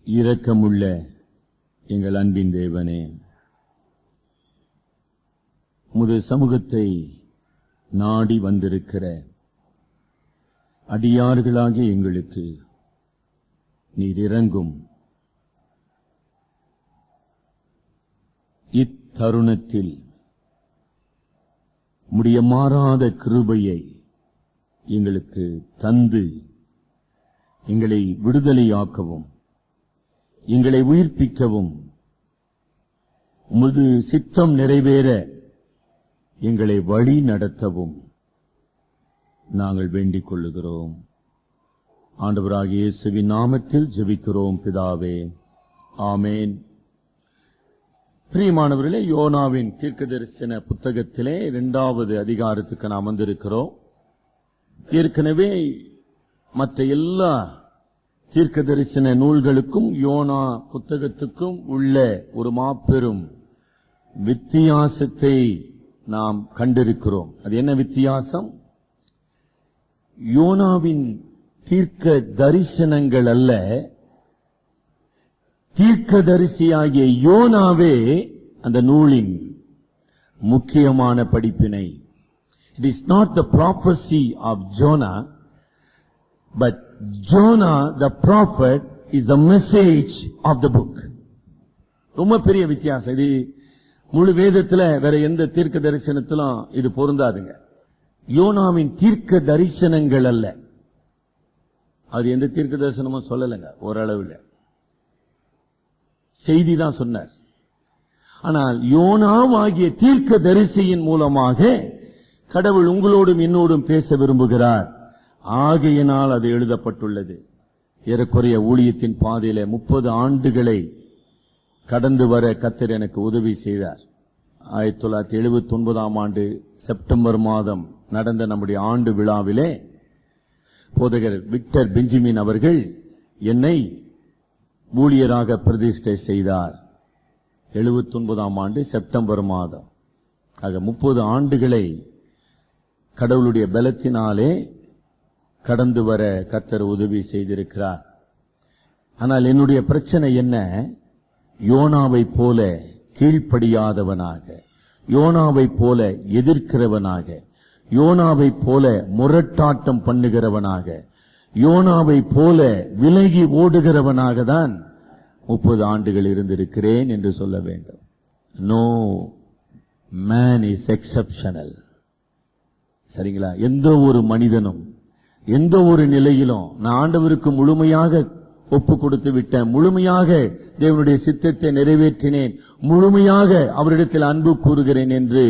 இரக்கமுள்ள எங்கள் அன்பின் தேவனே, உமது சமூகத்தை நாடி வந்திருக்கிற அடியார்களாகிய எங்களுக்கு நீர் இறங்கும். இத்தருணத்தில் உம்முடைய மாறாத கிருபையை எங்களுக்கு தந்து எங்களை விடுதலையாக்கவும் எங்களை உயிர்ப்பிக்கவும் உமது சித்தம் நிறைவேற எங்களை வழி நடத்தவும் நாங்கள் வேண்டிக் கொள்ளுகிறோம். ஆண்டவராகிய இயேசுவின் நாமத்தில் ஜெபிக்கிறோம் பிதாவே, ஆமேன். பிரியமானவர்களே, யோனாவின் தீர்க்கதரிசன புத்தகத்திலே 2வது அதிகாரத்துக்கு நாம் வந்திருக்கிறோம். ஏற்கனவே மற்ற எல்லா தீர்க்க தரிசன நூல்களுக்கும் யோனா புத்தகத்துக்கும் உள்ள ஒரு மாபெரும் வித்தியாசத்தை நாம் கண்டிருக்கிறோம். அது என்ன வித்தியாசம்? யோனாவின் தீர்க்க தரிசனங்கள் அல்ல, தீர்க்கதரிசியாகிய யோனாவே அந்த நூலின் முக்கியமான படிப்பினை. It is not the prophecy of Jonah, but Jonah the prophet is the message of the book. ரொம்ப பெரிய வித்தியாசம். இது முழு வேதத்துல வேற எந்த தீர்க்க தரிசனத்திலும் இது பொருந்தாதுங்க. யோனாவின் தீர்க்க தரிசனங்கள் அல்ல, அது எந்த தீர்க்க தரிசனமும் சொல்லலைங்க. ஓரளவில் செய்தி தான் சொன்னார். ஆனால் யோனாவாகிய தீர்க்க தரிசியின் மூலமாக கடவுள் உங்களோடும் என்னோடும் பேச விரும்புகிறார். ஆகையினால் அது எழுதப்பட்டுள்ளது. ஏறக்குறைய ஊழியத்தின் பாதையில 30 ஆண்டுகளை கடந்து வர கர்த்தர் எனக்கு உதவி செய்தார். 1979ஆம் ஆண்டு செப்டம்பர் மாதம் நடந்த நம்முடைய ஆண்டு விழாவிலே போதகர் விக்டர் பெஞ்சமின் அவர்கள் என்னை ஊழியராக பிரதிஷ்டை செய்தார். 79ஆம் ஆண்டு செப்டம்பர் மாதம். ஆக 30 ஆண்டுகளை கடவுளுடைய பலத்தினாலே கடந்து வர கர்த்தர் உதவி செய்திருக்கிறார். ஆனால் என்னுடைய பிரச்சனை என்ன? யோனாவை போல கீழ்ப்படியாதவனாக, யோனாவை போல எதிர்க்கிறவனாக, யோனாவை போல முரட்டாட்டம் பண்ணுகிறவனாக, யோனாவை போல விலகி ஓடுகிறவனாக தான் 30 ஆண்டுகள் இருந்திருக்கிறேன் என்று சொல்ல வேண்டும். No man is exceptional. சரிங்களா? எந்த ஒரு மனிதனும் எந்த ஒரு நிலையிலும் நான் ஆண்டவருக்கு முழுமையாக ஒப்பு கொடுத்து விட்டேன், முழுமையாக தேவனுடைய சித்தத்தை நிறைவேற்றினேன், முழுமையாக அவரிடத்தில் அன்பு கூறுகிறேன் என்று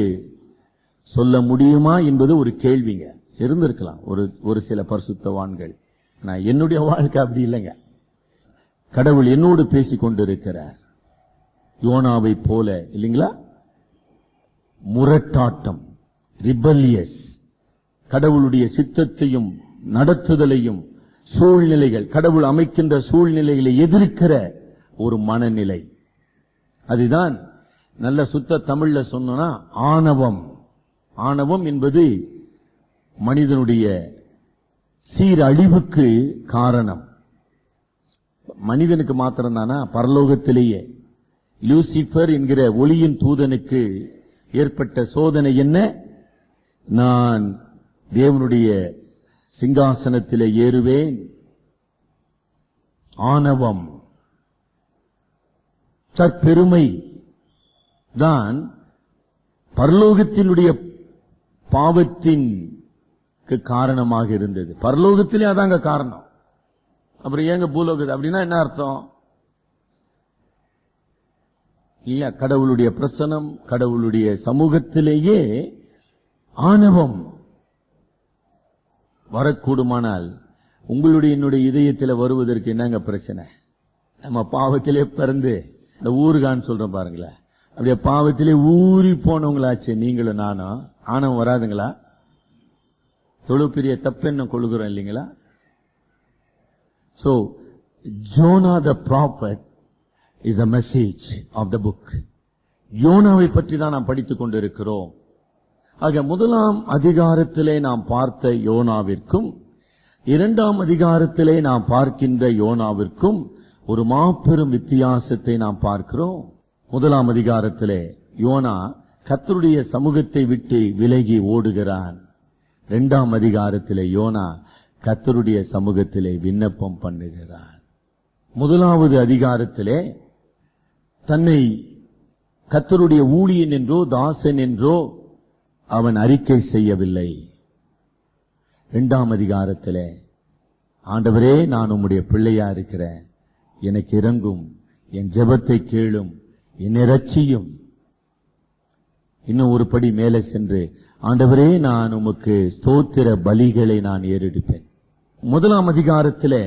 சொல்ல முடியுமா என்பது ஒரு கேள்விங்க. இருந்திருக்கலாம் ஒரு சில பரிசுத்தவான்கள். நான் என்னுடைய வாழ்க்கை அப்படி இல்லைங்க. கடவுள் என்னோடு பேசிக் கொண்டிருக்கிறார். யோனாவை போல இல்லைங்களா? முரட்டாட்டம், ரிபல்லியஸ், கடவுளுடைய சித்தத்தையும் நடத்துதலையும் சூழ்நிலைகள், கடவுள் அமைக்கின்ற சூழ்நிலைகளை எதிர்க்கிற ஒரு மனநிலை. அதுதான் நல்ல சுத்த தமிழ்ல சொன்னா ஆணவம். ஆணவம் என்பது மனிதனுடைய சீரழிவுக்கு காரணம். மனிதனுக்கு மாத்திரம் தானா? பரலோகத்திலேயே லூசிபர் என்கிற ஒளியின் தூதனுக்கு ஏற்பட்ட சோதனை என்ன? நான் தேவனுடைய சிங்காசனத்திலே ஏறுவேன். ஆணவம், தற்பெருமை தான் பரலோகத்தினுடைய பாவத்தின் காரணமாக இருந்தது. பரலோகத்திலே அதாங்க காரணம். அப்புறம் ஏங்க பூலோக? அப்படின்னா என்ன அர்த்தம்? இல்ல, கடவுளுடைய பிரசனம், கடவுளுடைய சமூகத்திலேயே ஆணவம் வரக்கூடுமானால் உங்களுடைய என்னுடைய இதயத்தில் வருவதற்கு என்னங்க பிரச்சனை? நம்ம பாவத்திலே பிறந்து இந்த ஊருகான்னு சொல்றோம் பாருங்களேன், அப்படியே பாவத்திலே ஊறி போனவங்களாச்சு நீங்களும் நானும். ஆணவம் வராதுங்களா? எவ்வளவு பெரிய தப்பெண்ணம் கொள்கிறோம் இல்லைங்களா? So Jonah the prophet is a message of the book. யோனாவை பற்றி தான் நாம் படித்துக் கொண்டிருக்கிறோம். ஆக 1ஆம் அதிகாரத்திலே நாம் பார்த்த யோனாவிற்கும் 2ஆம் அதிகாரத்திலே நாம் பார்க்கின்ற யோனாவிற்கும் ஒரு மாபெரும் வித்தியாசத்தை நாம் பார்க்கிறோம். 1ஆம் அதிகாரத்திலே யோனா கர்த்தருடைய சமூகத்தை விட்டு விலகி ஓடுகிறான். 2ஆம் அதிகாரத்திலே யோனா கர்த்தருடைய சமூகத்திலே விண்ணப்பம் பண்ணுகிறான். 1வது அதிகாரத்திலே தன்னை கர்த்தருடைய ஊழியன் என்றோ தாசன் என்றோ அவன் அறிக்கை செய்யவில்லை. 2ஆம் அதிகாரத்திலே ஆண்டவரே, நான் உம்முடைய பிள்ளையா இருக்கிறேன், எனக்கு இரங்கும், என் ஜெபத்தை கேளும், என்னை இரட்சியும். இன்னும் ஒரு படி மேலே சென்று, ஆண்டவரே, நான் உமக்கு ஸ்தோத்திர பலிகளை நான் ஏறெடுப்பேன். 1ஆம் அதிகாரத்திலே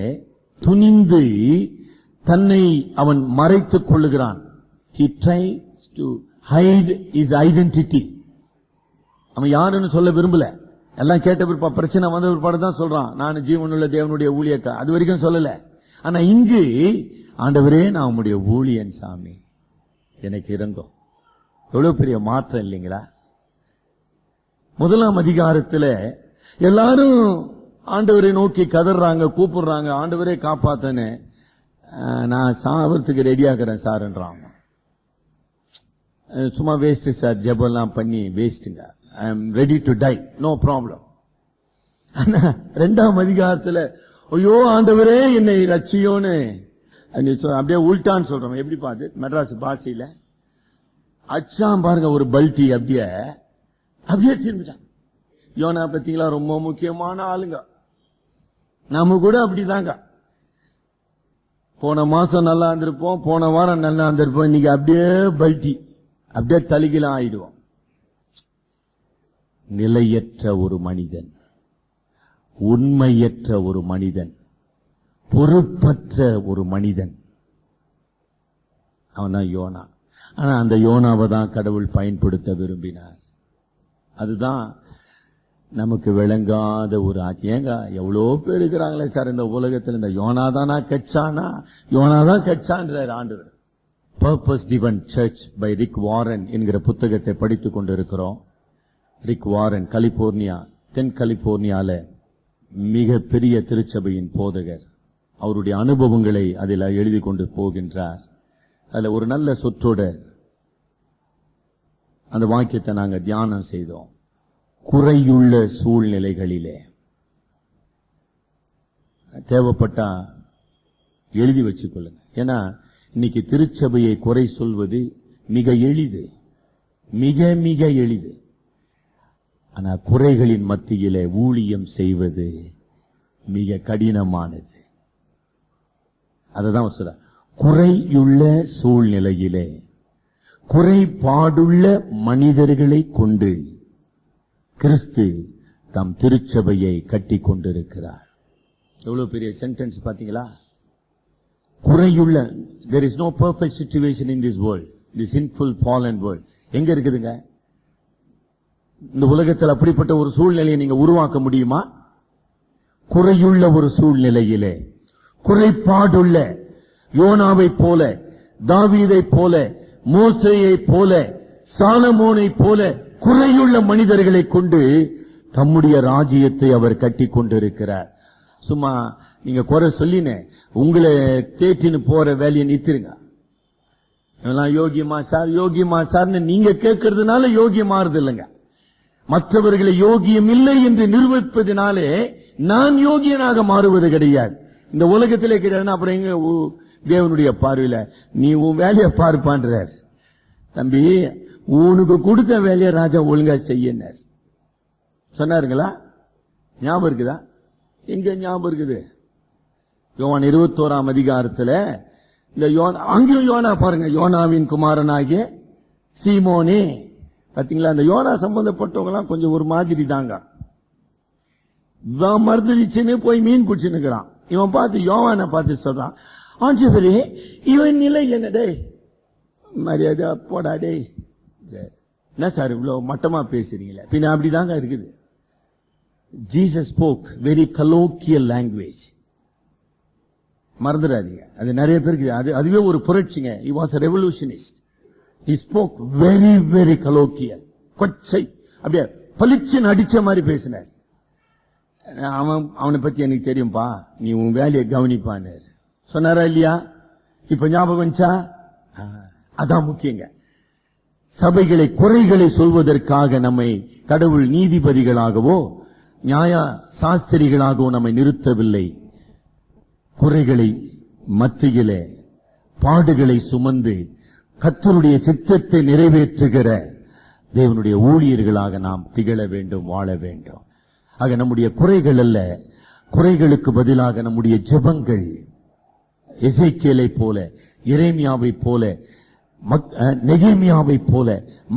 துணிந்து தன்னை அவன் மறைத்துக் கொள்ளுகிறான். He tries to hide his identity. அவன் யாருன்னு சொல்ல விரும்பல. எல்லாம் கேட்ட பிற்பாடு, பிரச்சனை வந்த பிற்பாடு தான் சொல்றான், நான் ஜீவனுள்ள தேவனுடைய ஊழியக்கா. அது வரைக்கும் சொல்லல. ஆனா இங்கு, ஆண்டவரே, நான் உம்முடைய ஊழியன் சாமி, எனக்கு இரங்கும். எவ்வளவு பெரிய மாற்றம் இல்லைங்களா? 1ஆம் அதிகாரத்துல எல்லாரும் ஆண்டவரை நோக்கி கதறாங்க, கூப்பிடுறாங்க, ஆண்டவரே காப்பாத்தனே, நான் சாவறதுக்கு ரெடியாகிறேன் சார்ன்றாங்க. சும்மா வேஸ்ட் சார், ஜெபெல்லாம் பண்ணி வேஸ்ட்டுங்க, I am ready to die, no problem. ஆனா 2ஆம் அதிகாரத்துல, ஐயோ ஆண்டவரே என்னை ரட்சியோன்னு அப்படியே உல்டான்னு சொல்றோம். எப்படி பார்த்து மெட்ராஸ் பாஷையில அச்சாம் பாருங்க, ஒரு பல்டி அப்படியே திரும்பிட்டான். யோனா பத்தீங்களா, ரொம்ப முக்கியமான ஆளுங்க. நாம கூட அப்படிதாங்க. போன மாசம் நல்லா இருந்திருப்போம், போன வாரம் நல்லா இருந்திருப்போம், இன்னைக்கு அப்படியே பல்டி, அப்படியே தலிகலாம் ஆயிடுவோம். நிலையற்ற ஒரு மனிதன், உண்மையற்ற ஒரு மனிதன், பொறுப்பற்ற ஒரு மனிதன், அவன்தான் யோனா. ஆனா அந்த யோனாவை தான் கடவுள் பயன்படுத்த விரும்பினார். அதுதான் நமக்கு விளங்காத ஒரு ஆட்சி. ஏங்க எவ்வளோ பேர் இருக்கிறாங்களே சார் இந்த உலகத்தில், இந்த யோனா தானா கட்சானா, யோனா தான் கட்சான்றார் ஆண்டவர். Purpose driven church by Rick Warren என்கிற புத்தகத்தை படித்துக் கொண்டிருக்கிறோம். ரிக் வாரன் கலிபோர்னியா, தென் கலிபோர்னியால மிக பெரிய திருச்சபையின் போதகர். அவருடைய அனுபவங்களை அதில் எழுதி கொண்டு போகின்றார். அதுல ஒரு நல்ல சொற்றொடர், அந்த வாக்கியத்தை நாங்கள் தியானம் செய்தோம். குறையுள்ள சூழ்நிலைகளிலே, தேவைப்பட்டா எழுதி வச்சுக்கொள்ளுங்க. ஏன்னா இன்னைக்கு திருச்சபையை குறை சொல்வது மிக எளிது, மிக மிக எளிது. ஆனா குறைகளின் மத்தியிலே ஊழியம் செய்வது மிக கடினமானது. அததான் சொல்ற, குறையுள்ள சூழ்நிலையிலே குறைபாடுள்ள மனிதர்களை கொண்டு கிறிஸ்து தம் திருச்சபையை கட்டி கொண்டிருக்கிறார். எவ்வளவு பெரிய சென்டென்ஸ் பாத்தீங்களா? குறையுள்ள, there is no perfect situation in this world, this sinful fallen world. எங்க இருக்குதுங்க? இந்த உலகத்தில் அப்படிப்பட்ட ஒரு சூழ்நிலையை நீங்க உருவாக்க முடியுமா? குறையுள்ள ஒரு சூழ்நிலையிலே, குறைபாடுள்ள, யோனாவை போல, தாவீதை போல, மோசேயை போல, சாலமோனை போல குறையுள்ள மனிதர்களை கொண்டு தம்முடைய ராஜ்யத்தை அவர் கட்டி கொண்டிருக்கிறார். சும்மா நீங்க குறை சொல்லினே உங்களை தேற்றின்னு போற வேலையை நிறுத்திருங்க. யோகியமா சார், யோகியமா சார்னு நீங்க கேட்கறதுனால யோகியமாறுது இல்லைங்க. மற்றவர்களை யோகியம் இல்லை என்று நிரூபிப்பதினாலே நான் யோகியனாக மாறுவது கிடையாது. இந்த உலகத்திலே கிடையாதுன்னா அப்புறம் எங்க தேவனுடைய பார்வையில நீ உன் வேலையை பார்ப்பான்றார். தம்பி, உனக்கு கொடுத்த வேலையை ராஜா ஒழுங்கா செய்யினார் சொன்னாருங்களா? ஞாபகம் இருக்குதா? எங்க ஞாபகம் இருக்குது? யோவான் 21ஆம் அதிகாரத்துல இந்த அங்கேயும் யோனா பாருங்க, யோனாவின் குமாரனாகிய சீமோனே. பாத்தீங்களா? அந்த யோனா சம்பந்தப்பட்டவங்க எல்லாம் கொஞ்சம் ஒரு மாதிரி தாங்க. மருந்துச்சுன்னு போய் மீன் பிடிச்சுன்னுக்கிறான். இவன் பார்த்து யோவானை பார்த்து சொல்றான், ஆண்டவரே இவன் நிலை என்னடே, மரியாதை போடாடே, என்ன சார் இவ்வளவு மட்டமா பேசுறீங்களே? பின்ன அப்படிதாங்க இருக்குது. Jesus spoke very colloquial language. மறந்துடாதீங்க, அது நிறைய பேருக்கு அதுவே ஒரு புரட்சிங்க. he was a revolutionist. he spoke very very colloquial, கொச்சை, அப்படியே பளிச்சுன்னு அடிச்ச மாதிரி பேசினார். அவனை பத்தி எனக்கு தெரியும்பா, நீ உன் வேலையை கவனிப்பான்னு சொன்னாரா இல்லையா? இப்ப ஞாபகம் வந்துச்சா? அதான் முக்கியங்க. சபைகளை குறைகளை சொல்வதற்காக நம்மை கடவுள் நீதிபதிகளாகவோ நியாய சாஸ்திரிகளாகவோ நம்மை நிறுத்தவில்லை. குறைகளை மத்தியிலே பாடுகளை சுமந்து கர்த்தருடைய சித்தத்தை நிறைவேற்றுகிற தேவனுடைய ஊழியர்களாக நாம் திகழ வேண்டும், வாழ வேண்டும். ஆக நம்முடைய குறைகள் அல்ல, குறைகளுக்கு பதிலாக நம்முடைய ஜெபங்கள் எசேக்கியேலை போல, எரேமியாவை போல, நெகேமியாவை போல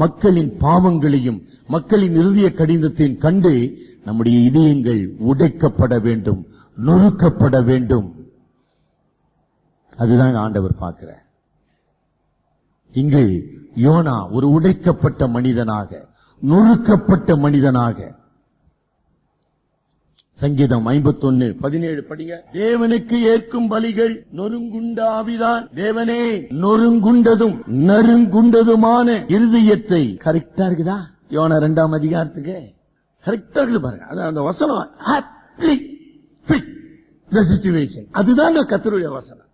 மக்களின் பாவங்களையும் மக்களின் இருதய கடிதத்தையும் கண்டு நம்முடைய இதயங்கள் உடைக்கப்பட வேண்டும், நொறுக்கப்பட வேண்டும். அதுதான் ஆண்டவர் பார்க்கிறார். இங்கு யோனா ஒரு உடைக்கப்பட்ட மனிதனாக, நொறுக்கப்பட்ட மனிதனாக. சங்கீதம் 51:17 படிங்க. தேவனுக்கு ஏற்கும் பலிகள் நொறுங்குண்ட ஆவிதான். தேவனே, நொறுங்குண்டதும் நறுங்குண்டதுமான இருதயத்தை. கரெக்டா இருக்குதா? யோனா 2ஆம் அதிகாரத்துக்கு கரெக்டா இருக்குது பாருங்க. அந்த வசனம் அதுதாங்க கர்த்தருடைய வசனம்.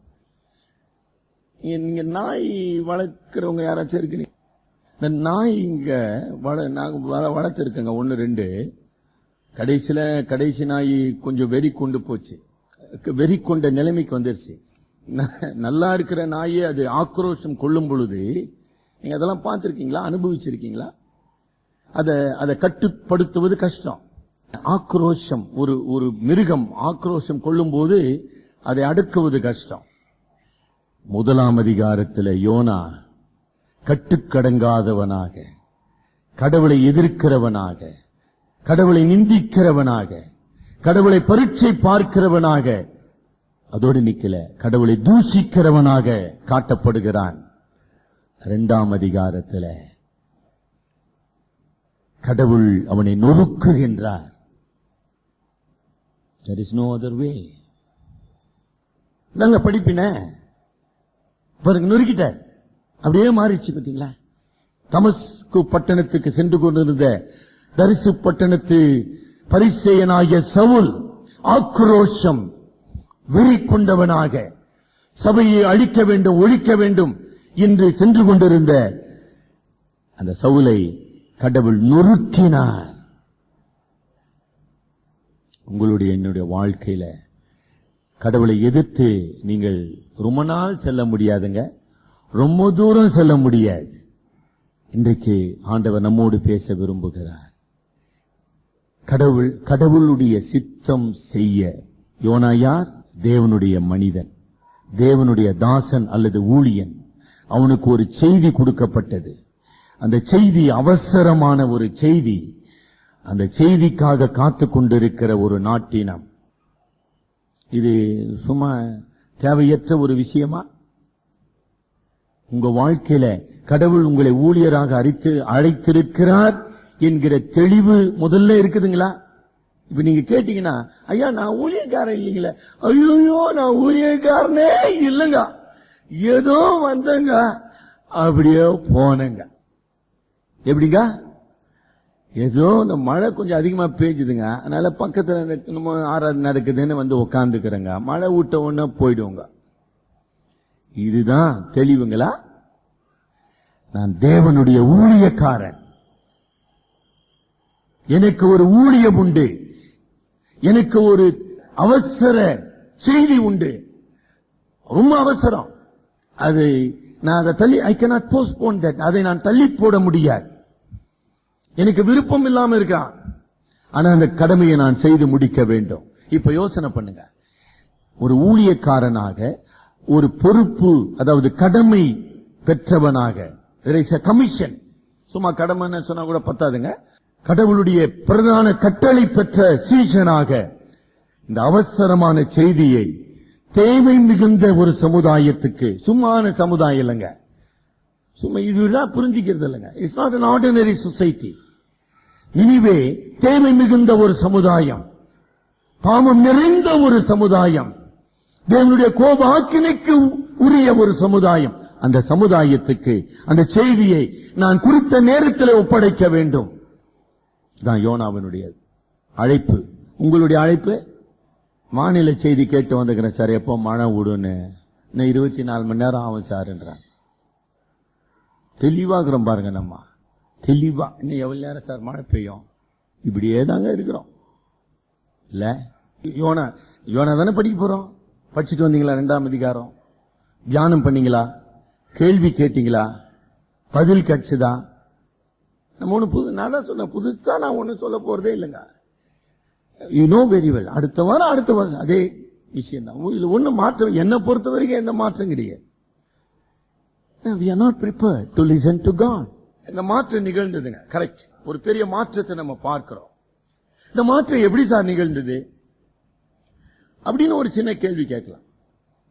நீங்க நாய் வளர்க்கிறவங்க யாராச்சும் இருக்கிறீங்க? இந்த நாய் இங்க நாங்க வளர்த்து இருக்கங்க 1-2. கடைசி நாய் கொஞ்சம் வெறி கொண்டு போச்சு, வெறி கொண்ட நிலைமைக்கு வந்துருச்சு. நல்லா இருக்கிற நாயை அது ஆக்ரோஷம் கொள்ளும் பொழுது, நீங்க அதெல்லாம் பார்த்திருக்கீங்களா, அனுபவிச்சிருக்கீங்களா? அதை கட்டுப்படுத்துவது கஷ்டம். ஆக்ரோஷம், ஒரு மிருகம் ஆக்ரோஷம் கொள்ளும் போது அதை அடக்குவது கஷ்டம். 1ஆம் அதிகாரத்தில் யோனா கட்டுக்கடங்காதவனாக, கடவுளை எதிர்க்கிறவனாக, கடவுளை நிந்திக்கிறவனாக, கடவுளை பரீட்சை பார்க்கிறவனாக, அதோடு நிக்கல, கடவுளை தூஷிக்கிறவனாக காட்டப்படுகிறான். 2ஆம் அதிகாரத்தில் கடவுள் அவனை நொறுக்குகின்றார். There is no other way. நாங்க படிப்பின பாருங்க, நொறுக்கிட்டார். அப்படியே மாறிடுச்சு பாத்தீங்களா? தமஸ்கு பட்டணத்துக்கு சென்று கொண்டிருந்த தரிசு பட்டணத்து பரிசேயனாகிய சவுல் ஆக்ரோஷம் வெறி கொண்டவனாக சபையை அழிக்க வேண்டும், ஒழிக்க வேண்டும் என்று சென்று கொண்டிருந்த அந்த சவுலை கடவுள் நொறுக்கினார். உங்களுடைய என்னுடைய வாழ்க்கையில கடவுளை எதிர்த்து நீங்கள் ரொம்ப நாள் செல்ல முடியாதுங்க, ரொம்ப தூரம் செல்ல முடியாது. இன்றைக்கு ஆண்டவர் நம்மோடு பேச விரும்புகிறார். கடவுளுடைய சித்தம் செய்ய. யோனா யார்? தேவனுடைய மனிதன், தேவனுடைய தாசன் அல்லது ஊழியன். அவனுக்கு ஒரு செய்தி கொடுக்கப்பட்டது. அந்த செய்தி அவசரமான ஒரு செய்தி. அந்த செய்திக்காக காத்து கொண்டிருக்கிற ஒரு நாட்டினம். இது சும்மா தேவையற்ற ஒரு விஷயமா? உங்க வாழ்க்கையில கடவுள் உங்களை ஊழியராக அழைத்திருக்கிறார் என்கிற தெளிவு முதல்ல இருக்குதுங்களா? இப்ப நீங்க கேட்டீங்கன்னா, ஐயா நான் ஊழியக்காரன் இல்லைங்களே. ஐயோ நான் ஊழியக்காரனே இல்லைங்க, ஏதோ வந்தங்க அப்படியே போனங்க. எப்படிங்க? ஏதோ இந்த மழை கொஞ்சம் அதிகமா பெய்ஞ்சுதுங்க, அதனால பக்கத்துல ஆராதனை நடக்குதுன்னு வந்து உட்காந்துக்கிறேங்க. மழை விட்ட உடனே போயிடுவோங்க. இதுதான் தெளிவுங்களா? நான் தேவனுடைய ஊழியக்காரன், எனக்கு ஒரு ஊழியம் உண்டு, எனக்கு ஒரு அவசர செய்தி உண்டு, ரொம்ப அவசரம். அதை நான் அதை தள்ளி, ஐ கேனாட் போஸ்ட்போன் தட், அதை நான் தள்ளி போட முடியாது. எனக்கு விருப்பம் இல்லாம இருக்கான், ஆனா அந்த கடமையை நான் செய்து முடிக்க வேண்டும். இப்ப யோசனை பண்ணுங்க, ஒரு ஊழியக்காரனாக ஒரு பொறுப்பு, அதாவது கடமை பெற்றவனாக, கமிஷன். சும்மா கடமைன்னு சொன்னா கூட பத்தாதுங்க. கடவுளுடைய பிரதான கட்டளை பெற்ற சீஷனாக இந்த அவசரமான செய்தியை தேவை மிகுந்த ஒரு சமுதாயத்துக்கு, சும்மான சமுதாயம் இல்லைங்க, சும்மா இதுதான் புரிஞ்சுக்கிறது இல்லைங்க. It's not an ordinary society. Nineveh தேவை மிகுந்த ஒரு சமுதாயம், பாவம் நிறைந்த ஒரு சமுதாயம், தேவனுடைய கோப ஆக்கினைக்கு உரிய ஒரு சமுதாயம். அந்த சமுதாயத்துக்கு அந்த செய்தியை நான் குறித்த நேரத்தில் ஒப்படைக்க வேண்டும். தான் யோனாவினுடைய அழைப்பு. உங்களுடைய அழைப்பு? மாநில செய்தி கேட்டு வந்துக்கிறேன் சார், எப்போ மழை விடுன்னு. இன்னும் 24 மணி நேரம் ஆகும் சார்ன்றாங்க. தெளிவாகிறோம் பாருங்க, நம்ம தெளிவா. இன்னும் எவ்வளவு நேரம் சார் மழை பெய்யும்? இப்படியே தாங்க இருக்கிறோம் இல்ல. யோனா தானே படிக்க போறோம். படிச்சுட்டு வந்தீங்களா? 2ஆம் அதிகாரம் தியானம் பண்ணீங்களா? கேள்வி கேட்டீங்களா? பதில் கிடைச்சதா? நம்ம ஒண்ணு நான் தான் சொன்ன, புதுசா நான் ஒண்ணு சொல்ல போறதே இல்லைங்க. You know very well. அடுத்த வாரம் அதே விஷயம் தான். இதுல ஒண்ணு மாற்றம், என்னை பொறுத்த வரைக்கும் எந்த மாற்றம் கிடையாது. We are not prepared to listen to God. இந்த மாற்றம் நிகழ்ந்ததுங்க, கரெக்ட். ஒரு பெரிய மாற்றத்தை நம்ம பார்க்கிறோம். இந்த மாற்றம் எப்படி சார் நிகழ்ந்தது அப்படின்னு ஒரு சின்ன கேள்வி கேட்கலாம்.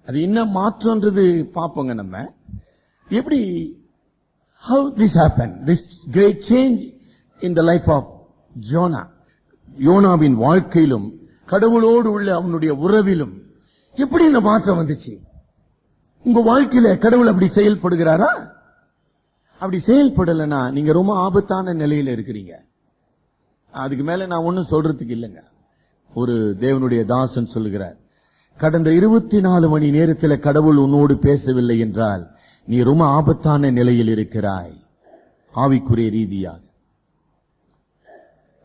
அது என்ன மாற்றம்ன்றது பார்ப்போங்க. நம்ம எப்படி, how this happened, this great change in the life of Jonah. யோனாவின் வாழ்க்கையிலும் கடவுளோடு உள்ள அவனுடைய உறவிலும் எப்படி இந்த மாற்றம் வந்துச்சு? உங்க வாழ்க்கையில கடவுள் அப்படி செயல்படுகிறாரா? அப்படி செயல்படலைன்னா நீங்க ரொம்ப ஆபத்தான நிலையில இருக்கிறீங்க. அதுக்கு மேல நான் ஒன்னும் சொல்றதுக்கு இல்லைங்க. ஒரு தேவனுடைய தாசன் சொல்லுகிறார், கடந்த 24 மணி நேரத்தில் கடவுள் உன்னோடு பேசவில்லை என்றால் நீ ரொம்ப ஆபத்தான நிலையில் இருக்கிறாய் ஆவிக்குரிய ரீதியாக.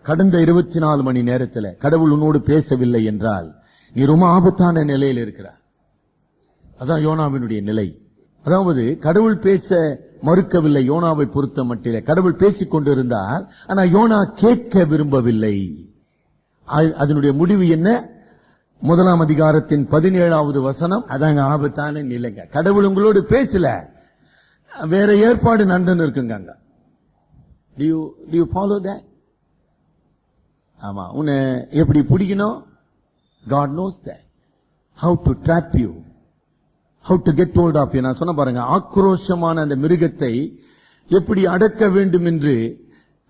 கடந்த 24 மணி நேரத்தில் கடவுள் உன்னோடு பேசவில்லை என்றால் நீ ரொம்ப ஆபத்தான நிலையில் இருக்கிறாய். அதான் யோனாவினுடைய நிலை. அதாவது கடவுள் பேச மறுக்கவில்லை யோனாவை பொறுத்த மட்டிலே. கடவுள் பேசிக் கொண்டிருந்தார், ஆனா யோனா கேட்க விரும்பவில்லை. அதனுடைய முடிவு என்ன? 1ஆம் அதிகாரத்தின் 17வது வசனம். அதாங்க ஆபத்தான நிலைங்க. கடவுள் உங்களோடு பேசல, வேற ஏற்பாடு நடந்து இருக்குங்க. Do you follow that? ஆமா, உன்னை எப்படி பிடிக்கணும்? God knows that. How to trap you, how to get hold of you. நான் சொன்ன பாருங்க, ஆக்ரோஷமான அந்த மிருகத்தை எப்படி அடக்க வேண்டும் என்று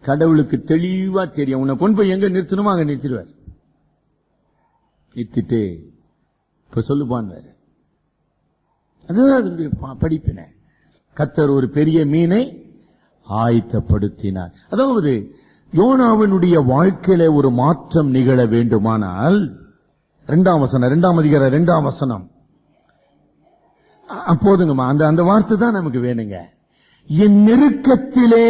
கடவுளுக்கு தெளிவா தெரியும். உன்னை கொண்டு போய் எங்க நிறுத்தணுமோ அங்க நிறுத்திடுவார். நிறுத்திட்டு இப்ப சொல்லுப்பான். அதுதான் அதனுடைய படிப்பினை. கர்த்தர் ஒரு பெரிய மீனை ஆயத்தப்படுத்தினார். அதாவது யோனாவினுடைய வாழ்க்கையில ஒரு மாற்றம் நிகழ வேண்டுமானால் 2ஆம் வசனம், 2ஆம் அதிகாரம் 2ஆம் வசனம். அப்போதுங்கம்மா அந்த வார்த்தை தான் நமக்கு வேணுங்க. என் நெருக்கத்திலே,